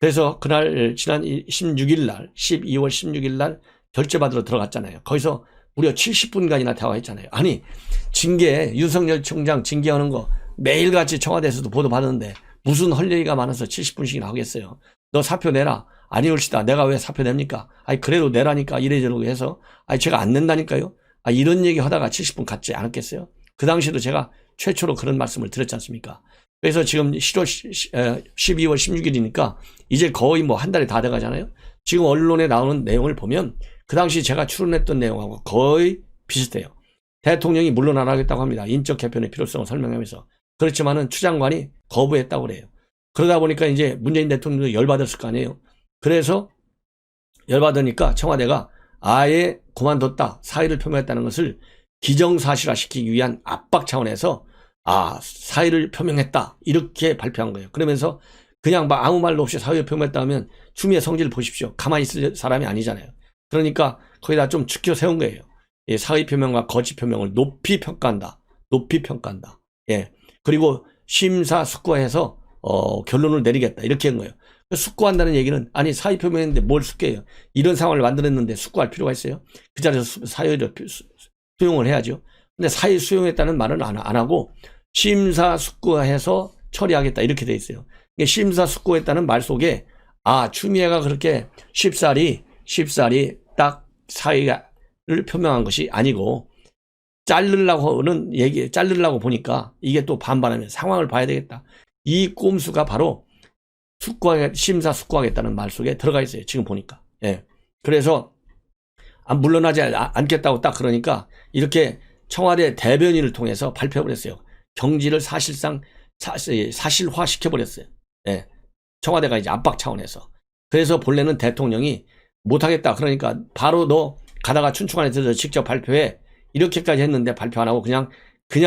그래서 그날 지난 12월 16일 날 결재받으러 들어갔잖아요. 거기서 무려 70분간이나 대화했잖아요. 아니 윤석열 총장 징계하는 거 매일같이 청와대에서도 보도받았는데 무슨 할 얘기가 많아서 70분씩이나 하겠어요. 너 사표 내라. 아니올시다. 내가 왜 사표 냅니까? 아니 그래도 내라니까 이래저래 해서 제가 안 낸다니까요. 이런 얘기 하다가 70분 갔지 않았겠어요? 그 당시에도 제가 최초로 그런 말씀을 드렸지 않습니까? 그래서 지금 12월 16일이니까 이제 거의 뭐 한 달이 다 돼가잖아요. 지금 언론에 나오는 내용을 보면 그 당시 제가 추론했던 내용하고 거의 비슷해요. 대통령이 물러나라겠다고 합니다. 인적 개편의 필요성을 설명하면서. 그렇지만은 추 장관이 거부했다고 그래요. 그러다 보니까 이제 문재인 대통령도 열받았을 거 아니에요. 그래서 열받으니까 청와대가 아예 그만뒀다. 사의를 표명했다는 것을 기정사실화 시키기 위한 압박 차원에서 사의를 표명했다. 이렇게 발표한 거예요. 그러면서 그냥 막 아무 말도 없이 사의를 표명했다 하면 추미애 성질을 보십시오. 가만히 있을 사람이 아니잖아요. 그러니까 거기다 좀 지켜 세운 거예요. 사의 표명과 거짓 표명을 높이 평가한다. 높이 평가한다. 그리고 심사숙고해서 결론을 내리겠다. 이렇게 한 거예요. 숙고한다는 얘기는 사의 표명했는데 뭘 숙고해요. 이런 상황을 만들었는데 숙고할 필요가 있어요. 그 자리에서 사의를 수용을 해야죠. 근데 사의 수용했다는 말은 안 하고 심사숙고해서 처리하겠다 이렇게 돼 있어요. 심사숙고했다는 말 속에 추미애가 그렇게 쉽사리 딱 사의를 표명한 것이 아니고 자르려고 보니까 이게 또 반발하면 상황을 봐야 되겠다. 이 꼼수가 바로 심사숙고하겠다는 말 속에 들어가 있어요. 지금 보니까. 그래서 물러나지 않겠다고 딱 그러니까 이렇게 청와대 대변인을 통해서 발표를 했어요. 경지를 사실상 사실화 시켜버렸어요. 예. 청와대가 이제 압박 차원에서. 그래서 본래는 대통령이 못하겠다. 그러니까 바로 너 가다가 춘추관에서 직접 발표해. 이렇게까지 했는데 발표 안 하고 그냥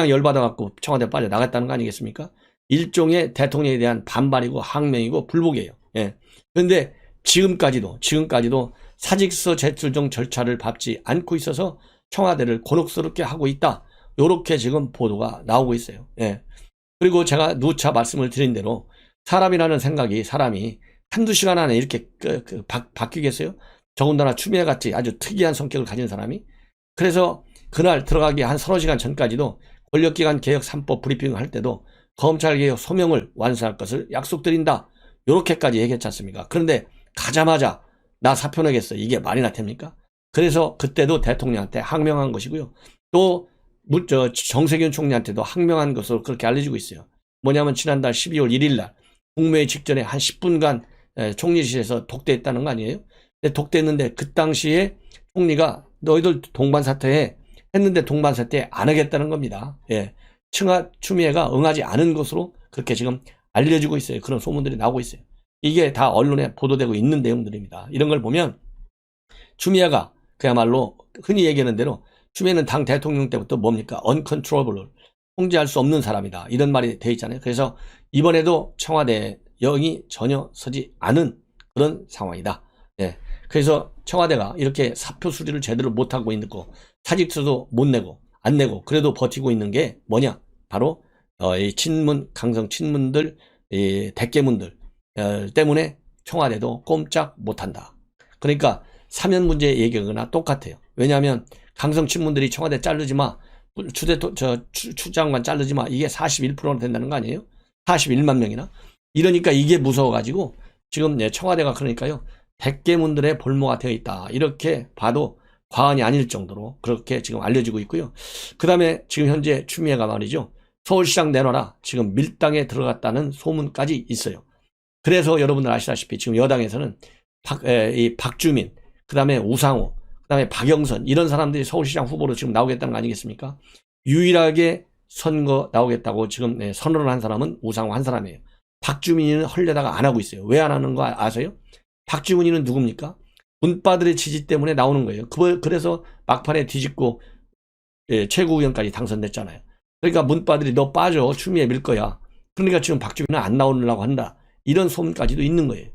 열받아갖고 청와대 빠져나갔다는 거 아니겠습니까? 일종의 대통령에 대한 반발이고 항명이고 불복이에요. 예. 그런데 지금까지도 사직서 제출 등 절차를 밟지 않고 있어서 청와대를 곤혹스럽게 하고 있다. 요렇게 지금 보도가 나오고 있어요. 예. 그리고 제가 누차 말씀을 드린 대로 사람이라는 생각이 사람이 한두 시간 안에 이렇게 바뀌겠어요? 더군다나 추미애 같이 아주 특이한 성격을 가진 사람이. 그래서 그날 들어가기 한 서너 시간 전까지도 권력기관 개혁 3법 브리핑을 할 때도 검찰개혁 소명을 완수할 것을 약속드린다. 요렇게까지 얘기했지 않습니까? 그런데 가자마자 나 사표 내겠어. 이게 말이나 됩니까? 그래서 그때도 대통령한테 항명한 것이고요. 또 정세균 총리한테도 항명한 것으로 그렇게 알려지고 있어요. 뭐냐면 지난달 12월 1일 날 국무회의 직전에 한 10분간 총리실에서 독대했다는 거 아니에요? 근데 독대했는데 그 당시에 총리가 너희들 동반사퇴해 했는데 동반사퇴 안 하겠다는 겁니다. 예. 추미애가 응하지 않은 것으로 그렇게 지금 알려지고 있어요. 그런 소문들이 나오고 있어요. 이게 다 언론에 보도되고 있는 내용들입니다. 이런 걸 보면 추미애가 그야말로 흔히 얘기하는 대로 추미애는 당 대통령 때부터 뭡니까? uncontrollable, 통제할 수 없는 사람이다. 이런 말이 돼 있잖아요. 그래서 이번에도 청와대에 영이 전혀 서지 않은 그런 상황이다. 예. 그래서 청와대가 이렇게 사표 수리를 제대로 못하고 있는 거, 사직서도 못 내고 안 내고 그래도 버티고 있는 게 뭐냐? 바로 이 친문, 강성 친문들, 이 대깨문들 때문에 청와대도 꼼짝 못한다. 그러니까 사면 문제 얘기하거나 똑같아요. 왜냐하면 강성 친문들이 청와대 자르지 마, 추 장관 자르지 마, 이게 41%나 된다는 거 아니에요? 41만 명이나. 이러니까 이게 무서워가지고 지금 청와대가 그러니까요 대깨문들의 볼모가 되어 있다. 이렇게 봐도 과언이 아닐 정도로 그렇게 지금 알려지고 있고요. 그 다음에 지금 현재 추미애가 말이죠. 서울시장 내놔라. 지금 밀당에 들어갔다는 소문까지 있어요. 그래서 여러분들 아시다시피 지금 여당에서는 박주민, 그 다음에 우상호, 그 다음에 박영선 이런 사람들이 서울시장 후보로 지금 나오겠다는 거 아니겠습니까? 유일하게 선거 나오겠다고 지금 선언을 한 사람은 우상호 한 사람이에요. 박주민이는 헐려다가 안 하고 있어요. 왜 안 하는 거 아세요? 박주민이는 누굽니까? 문바들의 지지 때문에 나오는 거예요. 그래서 막판에 뒤집고 최고위원까지 당선됐잖아요. 그러니까 문바들이 너 빠져, 추미애 밀 거야. 그러니까 지금 박주민은 안 나오려고 한다. 이런 소문까지도 있는 거예요.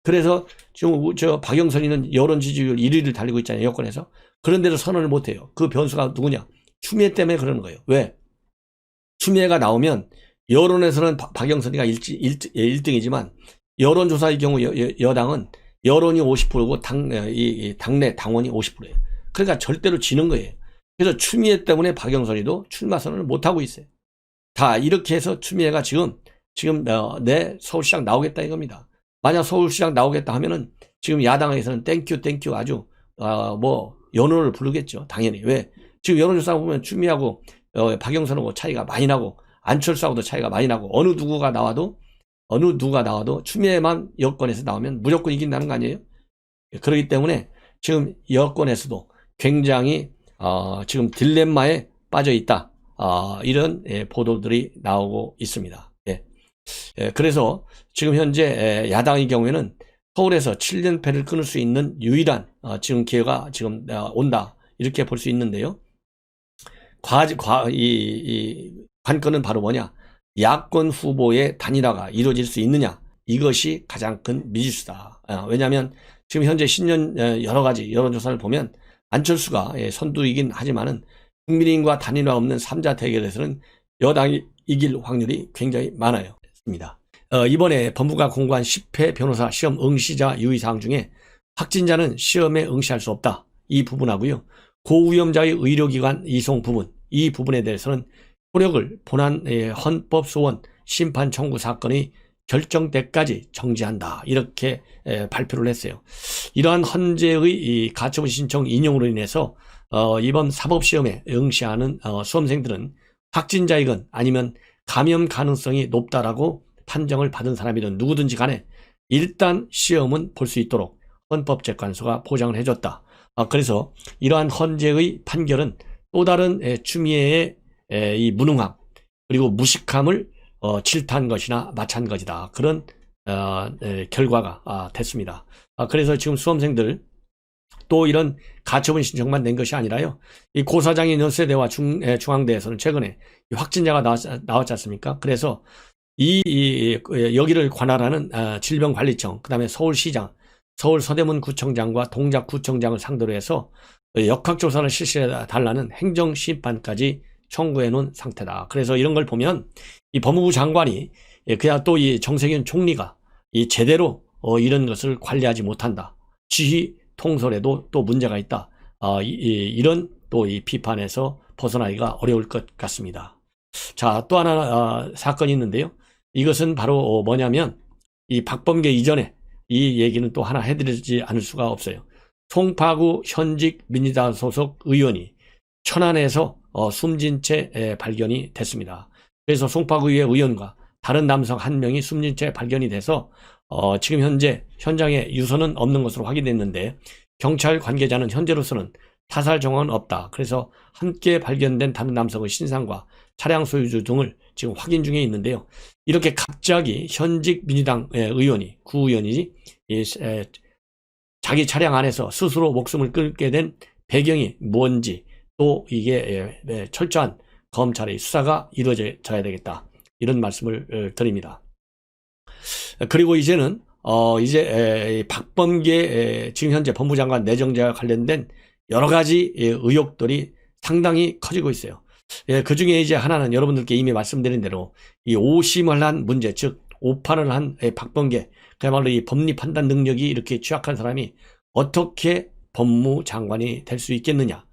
그래서 지금 박영선이는 여론 지지율 1위를 달리고 있잖아요. 여권에서. 그런데도 선언을 못해요. 그 변수가 누구냐? 추미애 때문에 그러는 거예요. 왜? 추미애가 나오면 여론에서는 박영선이가 1등이지만 여론조사의 경우 여당은 여론이 50%고 당내 당원이 50%예요. 그러니까 절대로 지는 거예요. 그래서 추미애 때문에 박영선이도 출마 선언을 못하고 있어요. 다 이렇게 해서 추미애가 지금 내 서울시장 나오겠다 이겁니다. 만약 서울시장 나오겠다 하면은 지금 야당에서는 땡큐 아주 연호를 부르겠죠. 당연히. 왜? 지금 여론조사 보면 추미애하고 박영선하고 차이가 많이 나고 안철수하고도 차이가 많이 나고 어느 누가 나와도 추미애만 여권에서 나오면 무조건 이긴다는 거 아니에요? 그렇기 때문에 지금 여권에서도 굉장히 지금 딜레마에 빠져 있다. 이런 보도들이 나오고 있습니다. 그래서 지금 현재 야당의 경우에는 서울에서 7連패를 끊을 수 있는 유일한 지금 기회가 지금 온다. 이렇게 볼 수 있는데요. 이 관건은 바로 뭐냐? 야권 후보의 단일화가 이루어질 수 있느냐? 이것이 가장 큰 미지수다. 왜냐하면 지금 현재 신년 여러 가지 여론조사를 보면 안철수가 선두이긴 하지만은 국민의힘과 단일화 없는 3자 대결에서는 여당이 이길 확률이 굉장히 많아요. 이번에 법무부가 공고한 10회 변호사 시험 응시자 유의사항 중에 확진자는 시험에 응시할 수 없다. 이 부분하고요. 고위험자의 의료기관 이송 부분, 이 부분에 대해서는 효력을 본안 헌법소원 심판 청구 사건이 결정 때까지 정지한다. 이렇게 발표를 했어요. 이러한 헌재의 이 가처분 신청 인용으로 인해서 이번 사법시험에 응시하는 수험생들은 확진자이건 아니면 감염 가능성이 높다라고 판정을 받은 사람이든 누구든지 간에 일단 시험은 볼 수 있도록 헌법재판소가 보장을 해줬다. 그래서 이러한 헌재의 판결은 또 다른 추미애의 이 무능함 그리고 무식함을 질타한 것이나 마찬가지다. 그런 결과가 됐습니다. 그래서 지금 수험생들 또 이런 가처분 신청만 낸 것이 아니라요. 이 고사장인 연세대와 중앙대에서는 최근에 확진자가 나왔지 않습니까? 그래서 여기를 관할하는 질병관리청, 그 다음에 서울시장, 서울 서대문구청장과 동작구청장을 상대로 해서 역학조사를 실시해달라는 행정심판까지 청구해 놓은 상태다. 그래서 이런 걸 보면 이 법무부 장관이 그냥 또 이 정세균 총리가 제대로 이런 것을 관리하지 못한다. 지휘 통솔에도 또 문제가 있다. 이런 또 이 비판에서 벗어나기가 어려울 것 같습니다. 자, 또 하나 사건이 있는데요. 이것은 바로 뭐냐면 이 박범계 이전에 이 얘기는 또 하나 해드리지 않을 수가 없어요. 송파구 현직 민주당 소속 의원이 천안에서 숨진 채 발견이 됐습니다. 그래서 송파구의 의원과 다른 남성 한 명이 숨진 채 발견이 돼서 지금 현재 현장에 유서는 없는 것으로 확인됐는데 경찰 관계자는 현재로서는 타살 정황은 없다. 그래서 함께 발견된 다른 남성의 신상과 차량 소유주 등을 지금 확인 중에 있는데요. 이렇게 갑자기 현직 민주당 의원이, 구의원이 자기 차량 안에서 스스로 목숨을 끊게 된 배경이 뭔지 또 이게 철저한 검찰의 수사가 이루어져야 되겠다. 이런 말씀을 드립니다. 그리고 이제는 박범계 지금 현재 법무장관 내정자와 관련된 여러 가지 의혹들이 상당히 커지고 있어요. 그 중에 이제 하나는 여러분들께 이미 말씀드린 대로 이 오심을 한 문제, 즉 오판을 한 박범계, 그야말로 이 법리 판단 능력이 이렇게 취약한 사람이 어떻게 법무장관이 될 수 있겠느냐.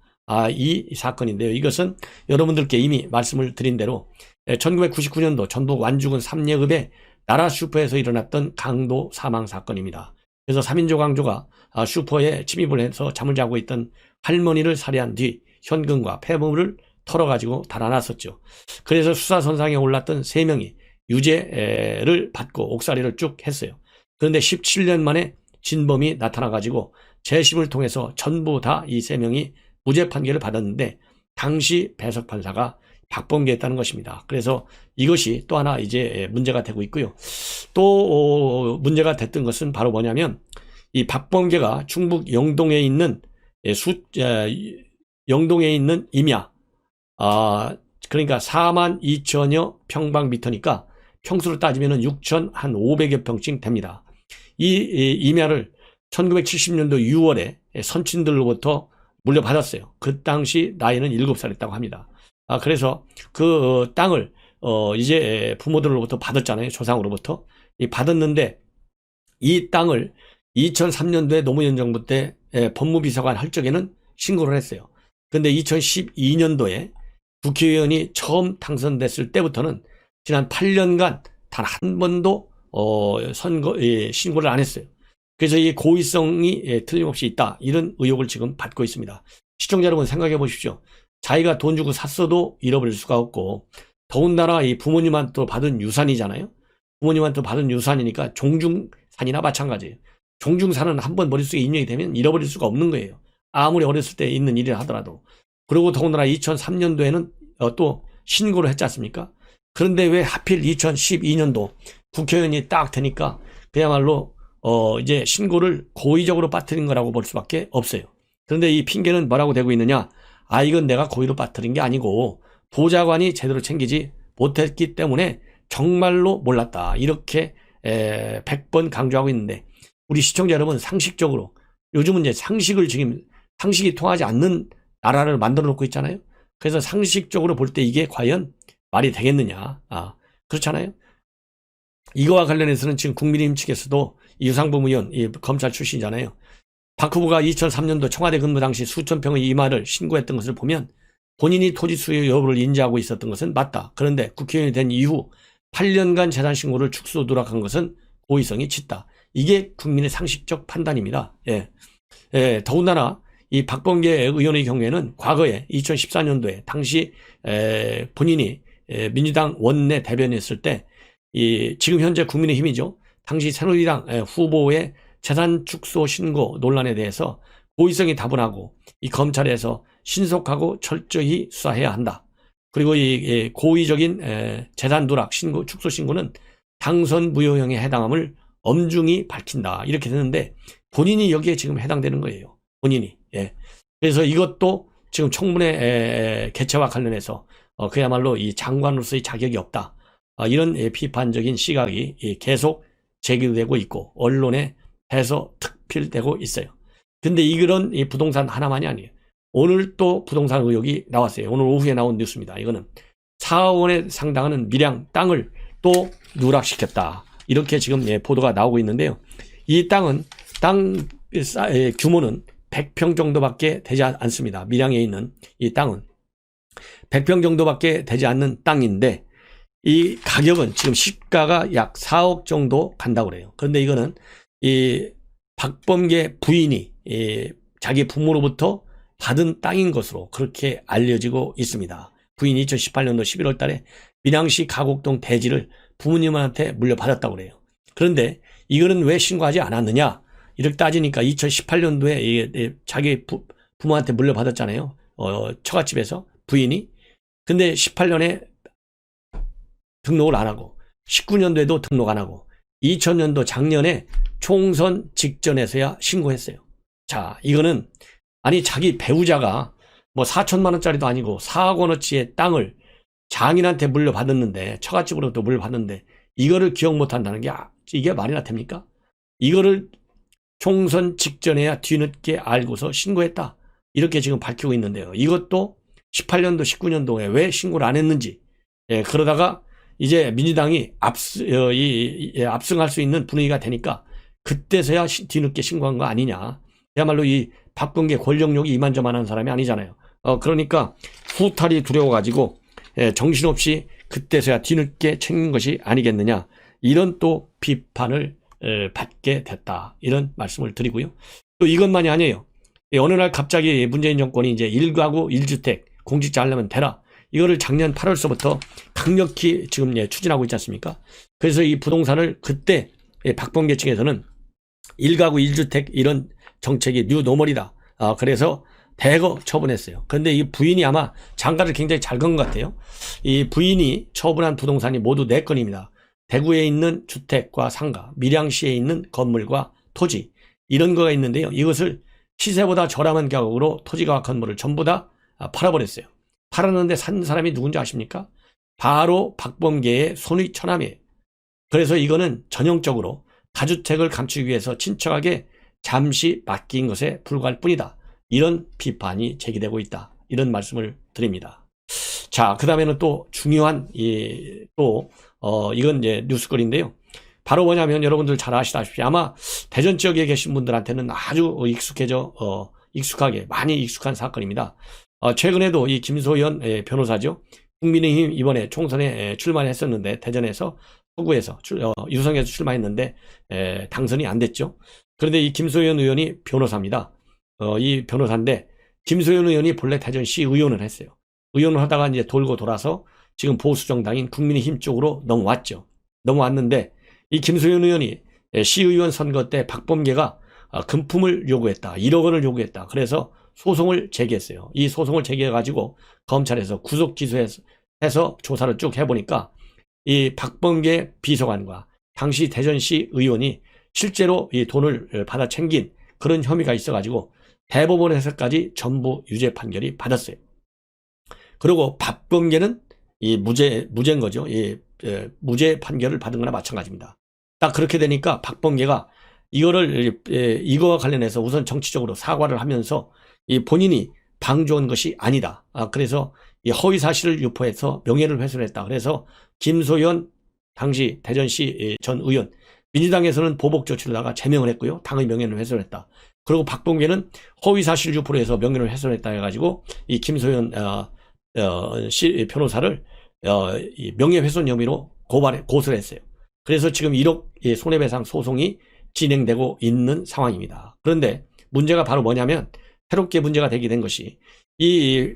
이 사건인데요. 이것은 여러분들께 이미 말씀을 드린 대로 1999년도 전북 완주군 삼례읍의 나라 슈퍼에서 일어났던 강도 사망 사건입니다. 그래서 3인조 강조가 슈퍼에 침입을 해서 잠을 자고 있던 할머니를 살해한 뒤 현금과 폐물을 털어가지고 달아났었죠. 그래서 수사선상에 올랐던 3명이 유죄를 받고 옥살이를 쭉 했어요. 그런데 17년 만에 진범이 나타나가지고 재심을 통해서 전부 다 이 3명이 무죄 판결을 받았는데 당시 배석판사가 박범계였다는 것입니다. 그래서 이것이 또 하나 이제 문제가 되고 있고요. 또 문제가 됐던 것은 바로 뭐냐면 이 박범계가 충북 영동에 있는 임야, 그러니까 4만 2천여 평방미터니까 평수로 따지면 6,500여 평씩 됩니다. 이 임야를 1970년도 6월에 선친들로부터 물려받았어요. 그 당시 나이는 7살이었다고 합니다. 그래서 그 땅을 이제 부모들로부터 받았잖아요. 조상으로부터. 받았는데 이 땅을 2003년도에 노무현 정부 때 법무비서관 할 적에는 신고를 했어요. 근데 2012년도에 국회의원이 처음 당선됐을 때부터는 지난 8년간 단 한 번도 신고를 안 했어요. 그래서 이 고의성이 틀림없이 있다. 이런 의혹을 지금 받고 있습니다. 시청자 여러분 생각해 보십시오. 자기가 돈 주고 샀어도 잃어버릴 수가 없고 더군다나 이 부모님한테 받은 유산이잖아요. 부모님한테 받은 유산이니까 종중산이나 마찬가지예요. 종중산은 한번 머릿속에 입력이 되면 잃어버릴 수가 없는 거예요. 아무리 어렸을 때 있는 일이라 하더라도. 그리고 더군다나 2003년도에는 또 신고를 했지 않습니까? 그런데 왜 하필 2012년도 국회의원이 딱 되니까 그야말로 이제 신고를 고의적으로 빠뜨린 거라고 볼 수밖에 없어요. 그런데 이 핑계는 뭐라고 되고 있느냐? 이건 내가 고의로 빠뜨린 게 아니고 보좌관이 제대로 챙기지 못했기 때문에 정말로 몰랐다. 이렇게 100번 강조하고 있는데 우리 시청자 여러분 상식적으로 요즘은 이제 상식이 통하지 않는 나라를 만들어 놓고 있잖아요. 그래서 상식적으로 볼 때 이게 과연 말이 되겠느냐. 그렇잖아요. 이거와 관련해서는 지금 국민의힘 측에서도 유상범 의원, 검찰 출신이잖아요. 박 후보가 2003년도 청와대 근무 당시 수천 평의 임야를 신고했던 것을 보면 본인이 토지 수요 여부를 인지하고 있었던 것은 맞다. 그런데 국회의원이 된 이후 8년간 재산 신고를 축소 누락한 것은 고의성이 짙다. 이게 국민의 상식적 판단입니다. 더군다나 이 박범계 의원의 경우에는 과거에 2014년도에 당시 본인이 민주당 원내 대변이었을 때 지금 현재 국민의힘이죠. 당시 새누리당 후보의 재산 축소 신고 논란에 대해서 고의성이 다분하고 이 검찰에서 신속하고 철저히 수사해야 한다. 그리고 이 고의적인 재산 누락 신고, 축소 신고는 당선 무효형에 해당함을 엄중히 밝힌다. 이렇게 되는데 본인이 여기에 지금 해당되는 거예요. 본인이. 예. 그래서 이것도 지금 청문회 개최와 관련해서 그야말로 이 장관으로서의 자격이 없다. 이런 비판적인 시각이 계속 제기되고 있고 언론에 해서 특필되고 있어요. 근데 이런 이 부동산 하나만이 아니에요. 오늘 또 부동산 의혹이 나왔어요. 오늘 오후에 나온 뉴스입니다. 이거는 4억 원에 상당하는 밀양 땅을 또 누락시켰다. 이렇게 지금 보도가 나오고 있는데요. 이 땅은 땅 규모는 100평 정도밖에 되지 않습니다. 밀양에 있는 이 땅은 100평 정도밖에 되지 않는 땅인데 이 가격은 지금 시가가 약 4억 정도 간다고 그래요. 그런데 이거는 이 박범계 부인이 자기 부모로부터 받은 땅인 것으로 그렇게 알려지고 있습니다. 부인이 2018년도 11월 달에 밀양시 가곡동 대지를 부모님한테 물려받았다고 그래요. 그런데 이거는 왜 신고하지 않았느냐? 이렇게 따지니까 2018년도에 자기 부모한테 물려받았잖아요. 처갓집에서 부인이. 근데 18년에 등록을 안 하고 19년도에도 등록 안 하고 2000년도 작년에 총선 직전에서야 신고했어요. 자, 이거는 아니 자기 배우자가 뭐 4천만 원짜리도 아니고 4억 원어치의 땅을 장인한테 물려받았는데 처갓집으로부터 물려받았는데 이거를 기억 못한다는 게 이게 말이나 됩니까? 이거를 총선 직전에야 뒤늦게 알고서 신고했다. 이렇게 지금 밝히고 있는데요. 이것도 18년도 19년도에 왜 신고를 안 했는지 그러다가 이제 민주당이 압승할 수 있는 분위기가 되니까 그때서야 뒤늦게 신고한 거 아니냐. 그야말로 이 박범계 권력욕이 이만저만한 사람이 아니잖아요. 그러니까 후탈이 두려워가지고 정신없이 그때서야 뒤늦게 챙긴 것이 아니겠느냐. 이런 또 비판을 받게 됐다. 이런 말씀을 드리고요. 또 이것만이 아니에요. 어느 날 갑자기 문재인 정권이 이제 1가구 1주택 공직자 하려면 되라. 이거를 작년 8월서부터 강력히 지금 추진하고 있지 않습니까? 그래서 이 부동산을 그때 박범계 측에서는 1가구 1주택 이런 정책이 뉴노멀이다. 그래서 대거 처분했어요. 그런데 이 부인이 아마 장가를 굉장히 잘 건 것 같아요. 이 부인이 처분한 부동산이 모두 4건입니다. 대구에 있는 주택과 상가, 밀양시에 있는 건물과 토지 이런 거가 있는데요. 이것을 시세보다 저렴한 가격으로 토지와 건물을 전부 다 팔아버렸어요. 팔았는데 산 사람이 누군지 아십니까? 바로 박범계의 손의 처남이에요. 그래서 이거는 전형적으로 다주택을 감추기 위해서 친척에게 잠시 맡긴 것에 불과할 뿐이다. 이런 비판이 제기되고 있다. 이런 말씀을 드립니다. 자, 그 다음에는 또 중요한 이건 이제 뉴스거리인데요. 바로 뭐냐면 여러분들 잘 아시다시피 아마 대전 지역에 계신 분들한테는 아주 익숙하게 많이 익숙한 사건입니다. 최근에도 이 김소연 변호사죠. 국민의힘 이번에 총선에 출마했었는데 대전에서 서구에서 유성에서 출마했는데 당선이 안 됐죠. 그런데 이 김소연 의원이 변호사입니다. 이 변호사인데 김소연 의원이 본래 대전시 의원을 했어요. 의원을 하다가 이제 돌고 돌아서 지금 보수정당인 국민의힘 쪽으로 넘어왔죠. 넘어왔는데 이 김소연 의원이 시의원 선거 때 박범계가 금품을 요구했다. 1억 원을 요구했다. 그래서 소송을 제기했어요. 이 소송을 제기해가지고 검찰에서 구속 기소해서 조사를 쭉 해보니까 이 박범계 비서관과 당시 대전시 의원이 실제로 이 돈을 받아 챙긴 그런 혐의가 있어가지고 대법원에서까지 전부 유죄 판결이 받았어요. 그리고 박범계는 이 무죄인 거죠. 이 무죄 판결을 받은 거나 마찬가지입니다. 딱 그렇게 되니까 박범계가 이거와 관련해서 우선 정치적으로 사과를 하면서 이 본인이 방조한 것이 아니다. 그래서 이 허위 사실을 유포해서 명예를 훼손했다. 그래서 김소연 당시 대전시 전 의원 민주당에서는 보복 조치를 하다가 제명을 했고요. 당의 명예를 훼손했다. 그리고 박범계는 허위 사실 유포를 해서 명예를 훼손했다 해가지고 이 김소연 변호사를 명예훼손 혐의로 고소를 했어요. 그래서 지금 1억 손해배상 소송이 진행되고 있는 상황입니다. 그런데 문제가 바로 뭐냐면 새롭게 문제가 되게 된 것이 이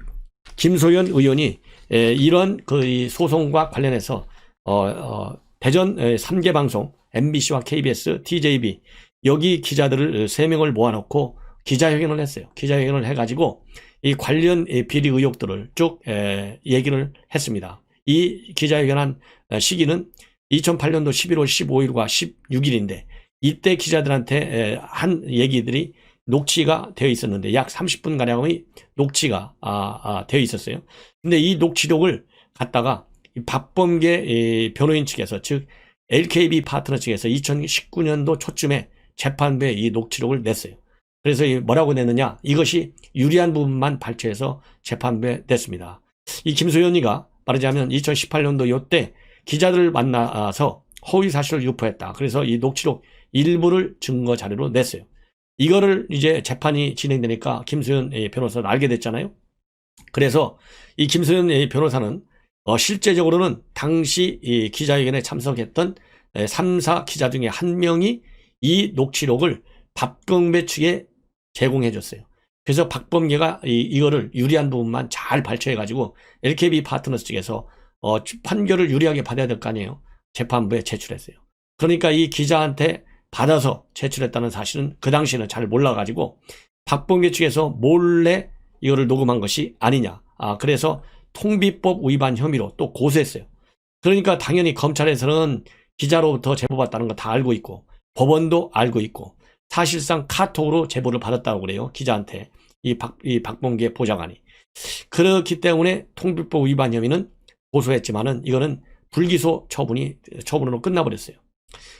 김소연 의원이 이런 그 소송과 관련해서 대전 3개 방송 MBC와 KBS, TJB 여기 기자들을 3명을 모아놓고 기자회견을 했어요. 기자회견을 해가지고 이 관련 비리 의혹들을 쭉 얘기를 했습니다. 이 기자회견한 시기는 2008년도 11월 15일과 16일인데 이때 기자들한테 한 얘기들이 녹취가 되어 있었는데 약 30분가량의 녹취가 되어 있었어요. 근데 이 녹취록을 갖다가 박범계 변호인 측에서, 즉 LKB 파트너 측에서 2019년도 초쯤에 재판부에 이 녹취록을 냈어요. 그래서 뭐라고 냈느냐, 이것이 유리한 부분만 발췌해서 재판부에 냈습니다. 이 김소연이가 말하자면 2018년도 요때 기자들을 만나서 허위 사실을 유포했다. 그래서 이 녹취록 일부를 증거 자료로 냈어요. 이거를 이제 재판이 진행되니까 김소연 변호사를 알게 됐잖아요. 그래서 이 김소연 변호사는 실제적으로는 당시 이 기자회견에 참석했던 3사 기자 중에 한 명이 이 녹취록을 박범계 측에 제공해 줬어요. 그래서 박범계가 이거를 유리한 부분만 잘 발췌해가지고 LKB 파트너스 측에서 판결을 유리하게 받아야 될 거 아니에요. 재판부에 제출했어요. 그러니까 이 기자한테 받아서 제출했다는 사실은 그 당시에는 잘 몰라가지고 박범계 측에서 몰래 이거를 녹음한 것이 아니냐. 그래서 통비법 위반 혐의로 또 고소했어요. 그러니까 당연히 검찰에서는 기자로부터 제보 받다는 거 다 알고 있고 법원도 알고 있고 사실상 카톡으로 제보를 받았다고 그래요. 기자한테 이 박범계 보좌관이. 그렇기 때문에 통비법 위반 혐의는 고소했지만은 이거는 불기소 처분으로 끝나버렸어요.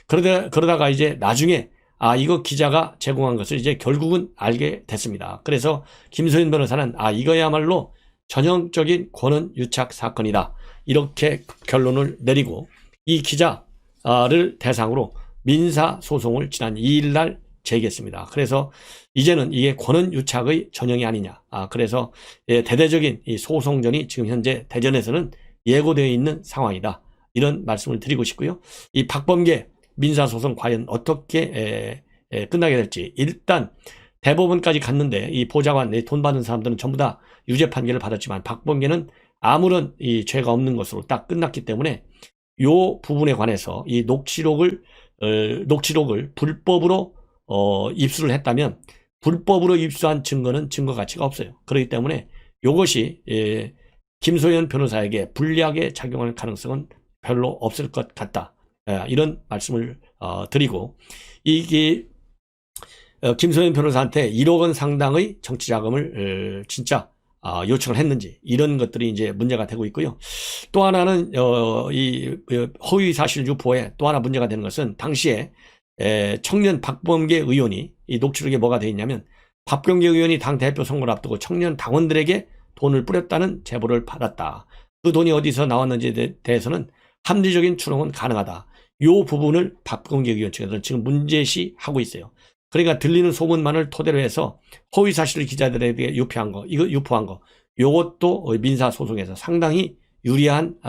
그러다가 이제 나중에 이거 기자가 제공한 것을 이제 결국은 알게 됐습니다. 그래서 김소연 변호사는 이거야말로 전형적인 권한 유착 사건이다, 이렇게 결론을 내리고 이 기자를 대상으로 민사 소송을 지난 2일 날 제기했습니다. 그래서 이제는 이게 권한 유착의 전형이 아니냐. 그래서 대대적인 이 소송전이 지금 현재 대전에서는 예고되어 있는 상황이다, 이런 말씀을 드리고 싶고요. 이 박범계 민사소송 과연 어떻게 끝나게 될지, 일단 대법원까지 갔는데 이 보좌관, 돈 받는 사람들은 전부 다 유죄 판결을 받았지만 박범계는 아무런 이 죄가 없는 것으로 딱 끝났기 때문에 이 부분에 관해서 이 녹취록을 불법으로 입수를 했다면 불법으로 입수한 증거는 증거 가치가 없어요. 그렇기 때문에 이것이 김소연 변호사에게 불리하게 작용할 가능성은 별로 없을 것 같다, 이런 말씀을 드리고, 이게 김소연 변호사한테 1억 원 상당의 정치 자금을 진짜 요청을 했는지, 이런 것들이 이제 문제가 되고 있고요. 또 하나는 이 허위 사실 유포에 또 하나 문제가 되는 것은 당시에 청년 박범계 의원이, 이 녹취록에 뭐가 되어 있냐면 박범계 의원이 당 대표 선거를 앞두고 청년 당원들에게 돈을 뿌렸다는 제보를 받았다. 그 돈이 어디서 나왔는지에 대해서는 합리적인 추론은 가능하다. 이 부분을 박범계 의원 측에서는 지금 문제시하고 있어요. 그러니까 들리는 소문만을 토대로 해서 허위 사실을 기자들에게 유포한 거, 요것도 민사 소송에서 상당히 유리한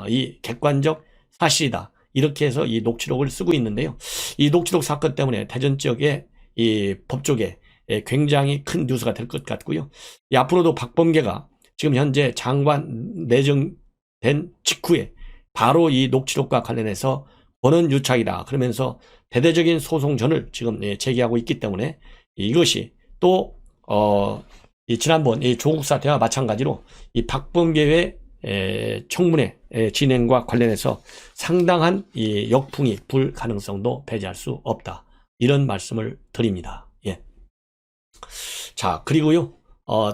이 객관적 사실이다, 이렇게 해서 이 녹취록을 쓰고 있는데요. 이 녹취록 사건 때문에 대전 지역의 이 법조계 굉장히 큰 뉴스가 될 것 같고요. 앞으로도 박범계가 지금 현재 장관 내정된 직후에 바로 이 녹취록과 관련해서 권한 유착이다 그러면서 대대적인 소송전을 지금 제기하고 있기 때문에 이것이 또 이 지난번 이 조국 사태와 마찬가지로 이 박범계의 청문회 진행과 관련해서 상당한 이 역풍이 불 가능성도 배제할 수 없다, 이런 말씀을 드립니다. 예. 자, 그리고요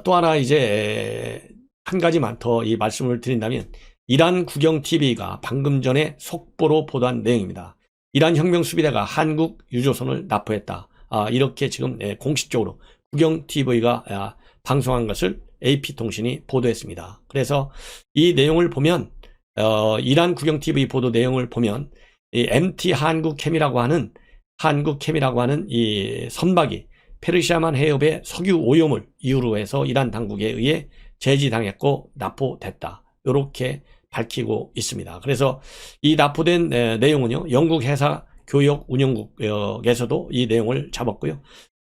또 하나 이제 한 가지만 더 이 말씀을 드린다면, 이란 국영TV가 방금 전에 속보로 보도한 내용입니다. 이란 혁명수비대가 한국 유조선을 납포했다, 이렇게 지금 공식적으로 국영TV가 방송한 것을 AP통신이 보도했습니다. 그래서 이 내용을 보면 이란 국영TV 보도 내용을 보면 이 MT 한국캠이라고 하는 이 선박이 페르시아만 해협의 석유 오염을 이유로 해서 이란 당국에 의해 제지당했고 납포됐다, 이렇게 밝히고 있습니다. 그래서 이 납포된 내용은요, 영국 해사 교역 운영국에서도 이 내용을 잡았고요.